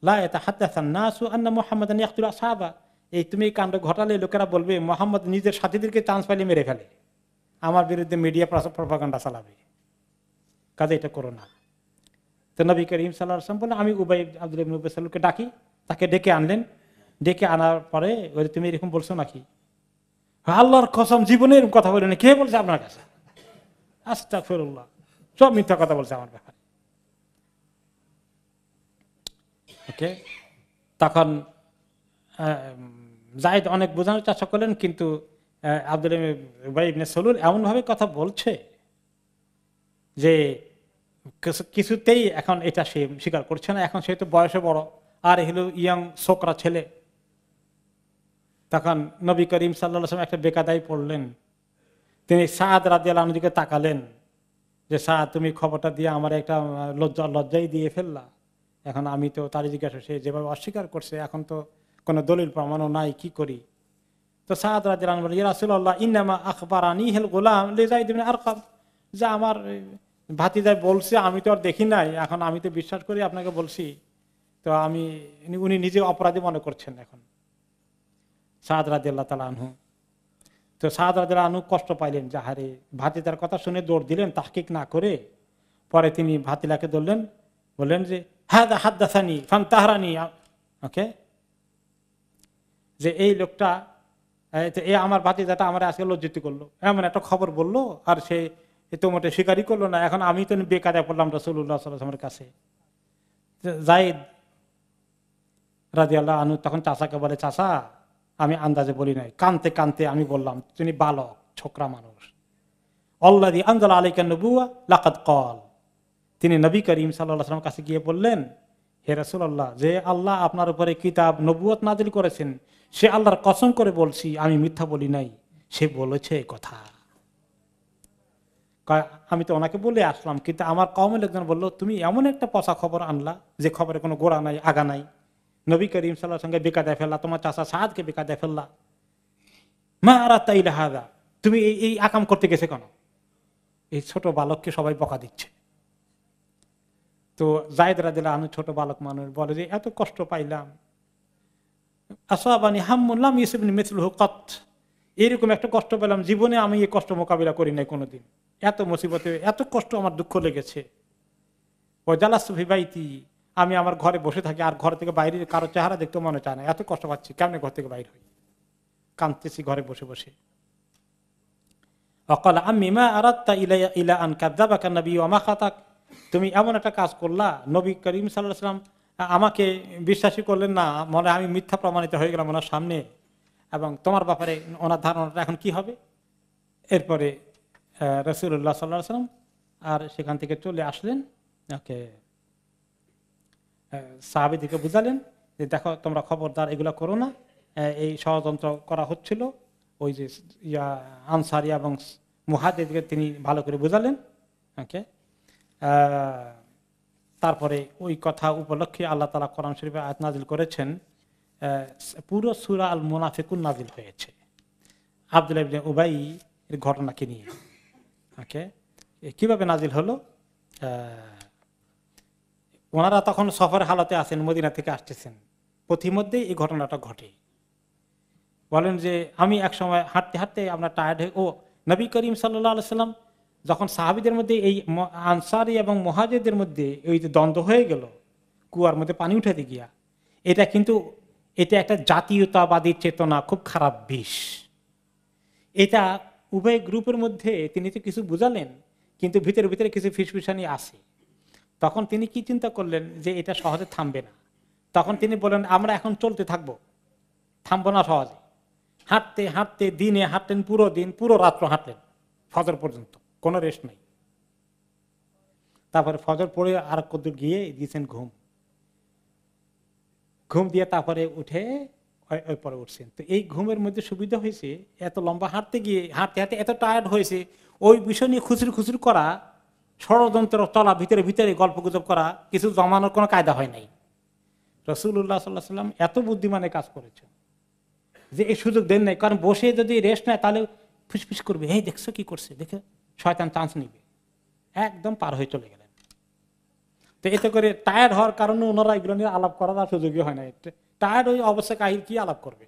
লা ইয়াতাহাদ্দাসান নাসু আন্না মুহাম্মাদান ইয়াকতুলু আসহাবা, এই তুমি এই কাণ্ড ঘটালে লোকেরা বলবে মুহাম্মদ নিজের সাথীদেরকে চান্স পাইলে মেরে ফেলে, আমার বিরুদ্ধে মিডিয়া প্রপাগান্ডা চালাবে, কাজে এটা করো না। তো নবী করিম সাল্লাল্লাহু আলাইহি ওয়াসাল্লাম বললেন, আমি আব্দুল্লাহ ইবনে উবাই সালুলকে ডাকি। তাকে ডেকে আনলেন, ডেকে আনার পরে ওরে তুমি এরকম বলছো নাকি? আল্লাহর কসম জীবনে এরকম কথা বলেন, কে বলছে আপনার কাছে? আস্তাগফিরুল্লাহ, সব মিথ্যা কথা বলছে আমার ব্যাপারে। ওকে, তখন যায়েদ অনেক বোঝানোর চেষ্টা করলেন, কিন্তু আব্দুল্লাহ উবাই ইবনে সালুল এমন ভাবে কথা বলছে যে কিছুতেই এখন এটা সে স্বীকার করছে না। এখন সে তো বয়সে বড়, আর হলো ইয়াং ছোকরা ছেলে। তখন নবী করিম সাল্লাল্লাহু আলাইহি ওয়াসাল্লাম একটা বেকায়দায় পড়লেন। তিনি সাদ রাদিয়াল্লাহু আনহু দিকে তাকালেন যে, সাদ তুমি খবরটা দিয়ে আমার একটা লজ্জাই দিয়ে ফেললা। এখন আমি তো তারই জিজ্ঞাসা, সে যেভাবে অস্বীকার করছে, এখন তো কোনো দলিল প্রমাণও নাই, কি করি? তো সাদ রাদিয়াল্লাহু আনহু বললেন, ইয়া রাসূলুল্লাহ ইন্নামা আখবারানিহিল গোলাম লিযায়েদ ইবনে আরকাম, যে আমার ভাতিজাই বলছে, আমি তো আর দেখি নাই, এখন আমি তো বিশ্বাস করি আপনাকে বলছি, তো উনি নিজে অপরাধী মনে করছেন এখন সাদ রাদিয়াল্লাহু তাআলা আনহু। তো সাদ রাদিয়াল্লাহু আনহু কষ্ট পাইলেন, যাহারে ভাতিজার কথা শুনে দৌড় দিলেন তাহকিক না করে। পরে তিনি ভাতিলাকে ধরলেন, বললেন যে হাদা হাদ্দাসানি ফানতাহরানি, ওকে, যে এই লোকটা, এই আমার ভাতিজাটা আমার আজকে লজ্জিত করলো, এমন একটা খবর বললো, আর সে তো মোটে স্বীকারই করলো না। এখন আমি তো বেকায়দায় পড়লাম রাসূলুল্লাহ সাল্লাল্লাহু আলাইহি ওয়াসাল্লামের কাছে। যায়েদ রাদিয়াল্লাহু আনহু তখন চাচাকে বলে, চাচা আমি আন্দাজে বলি নাই, কানতে কানতে আমি বললাম, তিনি বালক ছোকরা মানুষ। আল্লাযী আনজালা আলাইকা নবুওয়া লাকাদ ক্বাল, তিনি নবী করিম সাল্লাল্লাহু আলাইহি ওয়াসাল্লামের কাছে গিয়ে বললেন, হে রাসূলুল্লাহ, যে আল্লাহ আপনার উপরে কিতাব নবুয়ত নাযিল করেছেন, সে আল্লাহর কসম করে বলছি আমি মিথ্যা বলি নাই, সে বলেছে এই কথা। আমি তো ওনাকে বলে আসলাম, কিন্তু আমার কওমের লোকজন বললো, তুমি এমন একটা পচা খবর আনলা যে খবরে কোনো গোড়া নাই আগা নাই, নবী করিম সাল্লাল্লাহু আলাইহি ওয়াসাল্লামকে বেকায়দায় ফেললা, তোমার চাচা সাদকে বেকায়দায় ফেললা। মা আরাদতা ইলা হাযা, তুমি এই আকাম করতে গেছে কেন? এই ছোট বালককে সবাই বকা দিচ্ছে। তো যায়েদ রাদিয়াল্লাহু আনহু ছোট বালক মানুষ বলে যে এত কষ্ট পাইলাম, আসাবানি হাম্মুন লাম ইউসিবনি মিসলুহু কত, এরকম একটা কষ্ট পেলাম জীবনে আমি এই কষ্ট মোকাবিলা করি নাই কোনোদিন। এত মুসিবতে এত কষ্ট, আমার দুঃখ লেগেছে। ও জালাসু ফি বাইতি, আমি আমার ঘরে বসে থাকি, আর ঘর থেকে বাইরে কারো চেহারা দেখতে মনে চায় না, এত কষ্ট পাচ্ছি, কেমনে ঘর থেকে বাইরে হই, কাঁদতেছি ঘরে বসে বসে। অকাল আম্মি মা আরাদতা ইলা আন কাযযাবাকা নবী ওয়া মা খাতাক, তুমি এমন একটা কাজ করলা, নবী করিম সাল্লাল্লাহু আলাইহি ওয়াসাল্লাম আমাকে বিশ্বাসই করলেন না, মনে আমি মিথ্যা প্রমাণিত হয়ে গেলাম ওনার সামনে, এবং তোমার ব্যাপারে ওনার ধারণাটা এখন কি হবে? এরপরে রাসূলুল্লাহ সাল্লাল্লাহু আলাইহি ওয়াসাল্লাম আর সেখান থেকে চলে আসলেন, ওকে সাহাবীদেরকে বুঝালেন যে দেখো তোমরা খবরদার এগুলা করো না, এই ষড়যন্ত্র করা হচ্ছিল। ওই যে আনসারী এবং মুহাজিরদেরকে তিনি ভালো করে বুঝালেন। ওকে, তারপরে ওই কথা উপলক্ষে আল্লাহ তাআলা কোরআন শরীফে আয়াত নাজিল করেছেন, পুরো সূরা আল মুনাফিকুন নাজিল হয়েছে আব্দুল্লাহ ইবনে উবাই এর ঘটনাকে নিয়ে। ওকে, কিভাবে নাজিল হলো? ওনারা তখন সফর হালতে আছেন, মদিনা থেকে আসতেছেন, পথিমধ্যেই এই ঘটনাটা ঘটে। বলেন যে আমি এক সময় হাঁটতে হাঁটতে আমরা টায়ার্ড হয়ে, নবী করিম সাল্লাল্লাহু আলাইহি সাল্লাম যখন সাহাবীদের মধ্যে এই আনসারী এবং মুহাজিরদের মধ্যে ওই যে দ্বন্দ্ব হয়ে গেল কুয়ার মধ্যে পানি উঠাতে গিয়া, এটা একটা জাতীয়তাবাদী চেতনা, খুব খারাপ বিষ। এটা উভয় গ্রুপের মধ্যে তিনি তো কিছু বুঝালেন, কিন্তু ভিতরে ভিতরে কিছু ফিসফিসানি আছে। তখন তিনি কি চিন্তা করলেন যে এটা সহজে থামবে না। তখন তিনি বললেন আমরা এখন চলতে থাকবো, থামবো না সহজে। হাঁটতে হাঁটতে দিনে হাঁটলেন, পুরো দিন পুরো রাত্র হাঁটলেন, ফজর পর্যন্ত কোনো রেস্ট নাই। তারপরে ফজর পড়ে আর কত গিয়ে দিয়েছেন ঘুম দিয়ে তারপরে উঠে ওই পরে উঠছেন। তো এই ঘুমের মধ্যে সুবিধা হয়েছে, এত লম্বা হাঁটতে গিয়ে হাঁটতে হাঁটতে এত টায়ার্ড হয়েছে, ওই বিষয় নিয়ে খুচুর খুচুর করা, ষড়যন্ত্র চলা, ভিতরে ভিতরে গল্প গুজব করা, কিছু জমানোর কোনো কায়দা হয় নাই। রাসূলুল্লাহ সাল্লাল্লাহু আলাইহি ওয়াসাল্লাম এত বুদ্ধিমানের কাজ করেছেন যে এই সুযোগ দেন নাই, কারণ বসে যদি রেস্ট নেয় তাহলে ফুসফুস করবে, এই দেখছো কি করছে, দেখে শয়তান চান্স নিবে, একদম পার হয়ে চলে গেলেন। তো এতে করে টায়ার্ড হওয়ার কারণে ওনারা এগুলো নিয়ে আলাপ করার আর সুযোগই হয় না। টায়ার্ড ওই অবস্থা কাহিল কি আলাপ করবে।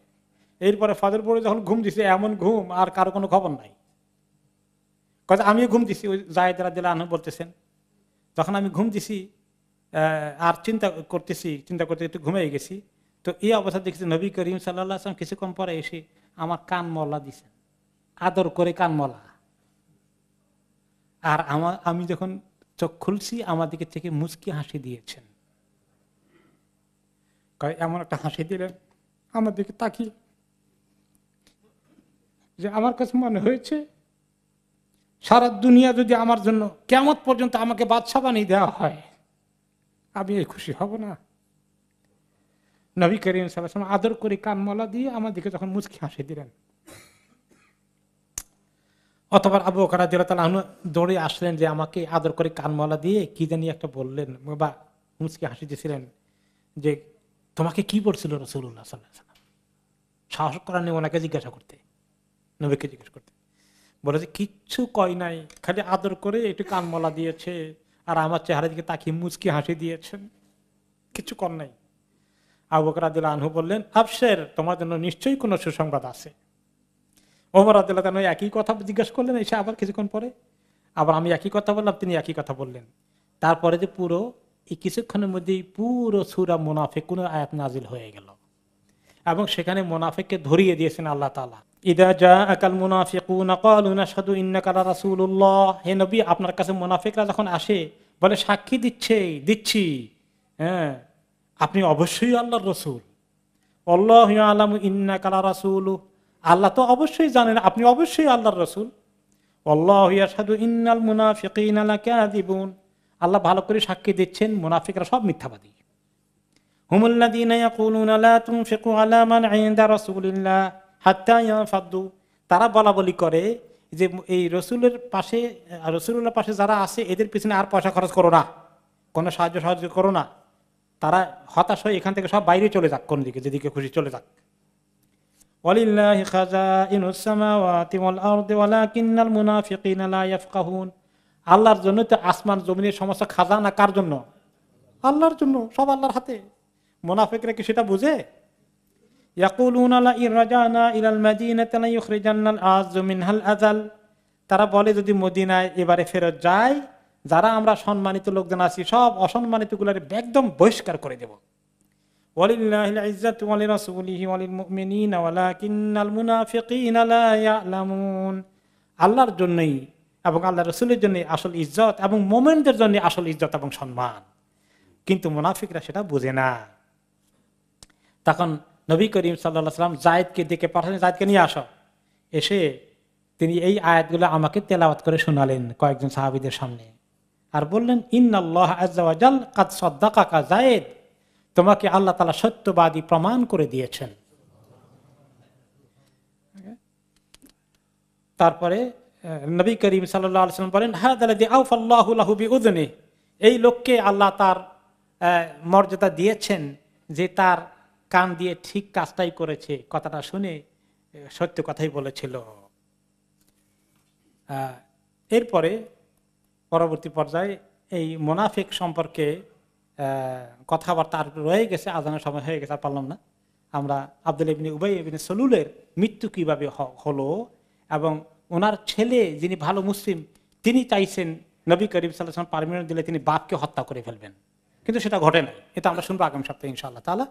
এরপরে ফজর পড়ে যখন ঘুম দিছে, এমন ঘুম আর কারো কোনো খবর নাই। কথা আমিও ঘুম দিছি, ওই যায়েদ রাদিয়াল্লাহু আনহু বলতেছেন, যখন আমি ঘুম দিছি আর চিন্তা করতে একটু ঘুমিয়ে গেছি, তো এই অবস্থা দেখছি নবী করিম সাল্লাল্লাহু আলাইহি ওয়াসাল্লাম কিছুক্ষণ পরে এসে আমার কান মলা দিছেন, আদর করে কান মলা। আর আমি যখন চোখ খুলছি আমার দিকে থেকে মুচকি হাসি দিয়েছেন। এমন একটা হাসি দিলেন আমার দিকে তাকিয়ে যে আমার কাছে মনে হয়েছে সারা দুনিয়া যদি আমার জন্য কিয়ামত পর্যন্ত আমাকে বাদশা বানিয়ে দেওয়া হয়, আমি এই খুশি হব না। নবী করিম সাল্লাল্লাহু আলাইহি ওয়াসাল্লাম আদর করে কান মলা দিয়ে আমার দিকে যখন মুচকি হাসি দিলেন, অথবা আবু বকর রাদিয়াল্লাহু তাআলা আনহু দৌড়ে আসলেন যে আমাকে আদর করে কান মলা দিয়ে কি জানি একটা বললেন বা মুচকি হাসি দিয়েছিলেন, যে তোমাকে কি বলছিল রাসূলুল্লাহ সাল্লাল্লাহু আলাইহি ওয়াসাল্লাম। সাহস করা নেই ওনাকে জিজ্ঞাসা করতে, নবীকে জিজ্ঞেস করতে। বলে যে কিচ্ছু কয় নাই, খালি আদর করে একটু কান মলা দিয়েছে আর আমার চেহারা দিকে তাকিয়ে মুচকি হাসি দিয়েছেন, কিছু কর নাই। আবু বকর রাদিয়াল্লাহু আনহু বললেন, আবশের, তোমার জন্য নিশ্চয়ই কোনো সুসংবাদ আছে। ওমর রাদিয়াল্লাহু আনহু একই কথা জিজ্ঞাসা করলেন এসে আবার কিছুক্ষণ পরে, আবার আমি একই কথা বললাম, তিনি একই কথা বললেন। তারপরে যে পুরো এই কিছুক্ষণের মধ্যেই পুরো সূরা মুনাফিকুন আয়াত নাজিল হয়ে গেল, এবং সেখানে মুনাফিককে ধরিয়ে দিয়েছেন আল্লাহ তাআলা। ইদা জাআকাল মুনাফিকুনা ক্বালু নাশহাদু ইন্নাকা লারাসূলুল্লাহ, হে নবী আপনার কাছে মুনাফিকরা যখন আসে বলে সাক্ষী দিচ্ছি, হ্যাঁ আপনি অবশ্যই আল্লাহর রাসূল। আল্লাহু ইয়ালামু ইন্নাকা লারাসূলু, আল্লাহ তো অবশ্যই জানেন আপনি অবশ্যই আল্লাহর রাসূল। আল্লাহু ইয়াশহাদু ইন্নাল মুনাফিকিনা লাকাযিবুন, আল্লাহ ভালো করে সাক্ষী দিচ্ছেন মুনাফিকরা সব মিথ্যাবাদী। হুমুল্লাযীনা ইয়াকুলুনা লা তুনফিকু আলা মান ইনদা রাসূলিল্লাহ হাত্তা ইয়ানফাদু, তারা বলাবলি করে যে এই রাসূলুল্লাহর পাশে যারা আছে এদের পিছনে আর পয়সা খরচ করো না, কোনো সাহায্য করো না, তারা হতাশ হয়ে এখান থেকে সব বাইরে চলে যাক, কোন দিকে যেদিকে খুশি চলে যাক। ওয়ালিল্লাহি খাযাইনুস সামাওয়াতি ওয়াল আরদি ওয়ালাকিন্নাল মুনাফিকিনা লা ইয়াফকাহুন। আল্লাহর জন্য তো আসমান জমিনের সমস্ত খাজানা কার জন্য? আল্লাহর জন্য, সব আল্লাহর হাতে। মুনাফিকরা কি সেটা বুঝে? ইয়াকুলুনা লা ইন রাজানা ইলাল মাদিনাতি লা ইখরিজান্নাল আযু মিনহাল আযাল। তারা বলে যদি মদিনায় এবারে ফেরত যায়, যারা আমরা সম্মানিত লোকজন আছি সব অসম্মানিত গুলার একদম বহিষ্কার করে দেব। ওয়ালিল্লাহিল ইজ্জাতু ওয়া লিরাসূলিহি ওয়া লিল মুমিনিনা ওয়ালাকিন্নাল মুনাফিকিনা লা ইয়ালামুন। আল্লাহর জন্যই এবং আল্লাহর রাসূলের জন্যই আসল ইজ্জত এবং মুমিনদের জন্য আসল ইজ্জত এবং সম্মান, কিন্তু মুনাফিকরা সেটা বুঝে না। তখন নবী করিম সাল্লাল্লাহু আলাইহি ওয়াসাল্লাম যায়েদকে ডেকে পাঠালেন, যায়েদকে নিয়ে আসো। এসে তিনি এই আয়াতগুলো আমাকে তেলাওয়াত করে শোনালেন কয়েকজন সাহাবীদের সামনে, আর বললেন ইন্নাল্লাহ আযজা ওয়া জাল কাদ সাদ্দাকাকা যায়েদ, তোমাকে আল্লাহ তাআলা সত্যবাদী প্রমাণ করে দিয়েছেন। তারপরে নবী করিম সাল্লাল্লাহু আলাইহি ওয়াসাল্লাম বলেন হাযাল্লাযী আওফাল্লাহু লাহু বিউযনি, এই লোককে আল্লাহ তার মর্যাদা দিয়েছেন যে তার কান দিয়ে ঠিক কাজটাই করেছে, কথাটা শুনে সত্য কথাই বলেছিল। এরপরে পরবর্তী পর্যায়ে এই মুনাফিক সম্পর্কে কথাবার্তা আর রয়ে গেছে, আজানের সময় হয়ে গেছে, আর পারলাম না। আমরা আব্দুল্লাহ ইবনে উবাই ইবনে সালুলের মৃত্যু কিভাবে হলো এবং ওনার ছেলে যিনি ভালো মুসলিম তিনি চাইছেন নবী করিম সাল্লাল্লাহু আলাইহি ওয়াসাল্লাম পারমিশন দিলে তিনি বাপকে হত্যা করে ফেলবেন, কিন্তু সেটা ঘটে নাই। এটা আমরা শুনবো আগামী সপ্তাহে ইনশাআল্লাহ তাআলা।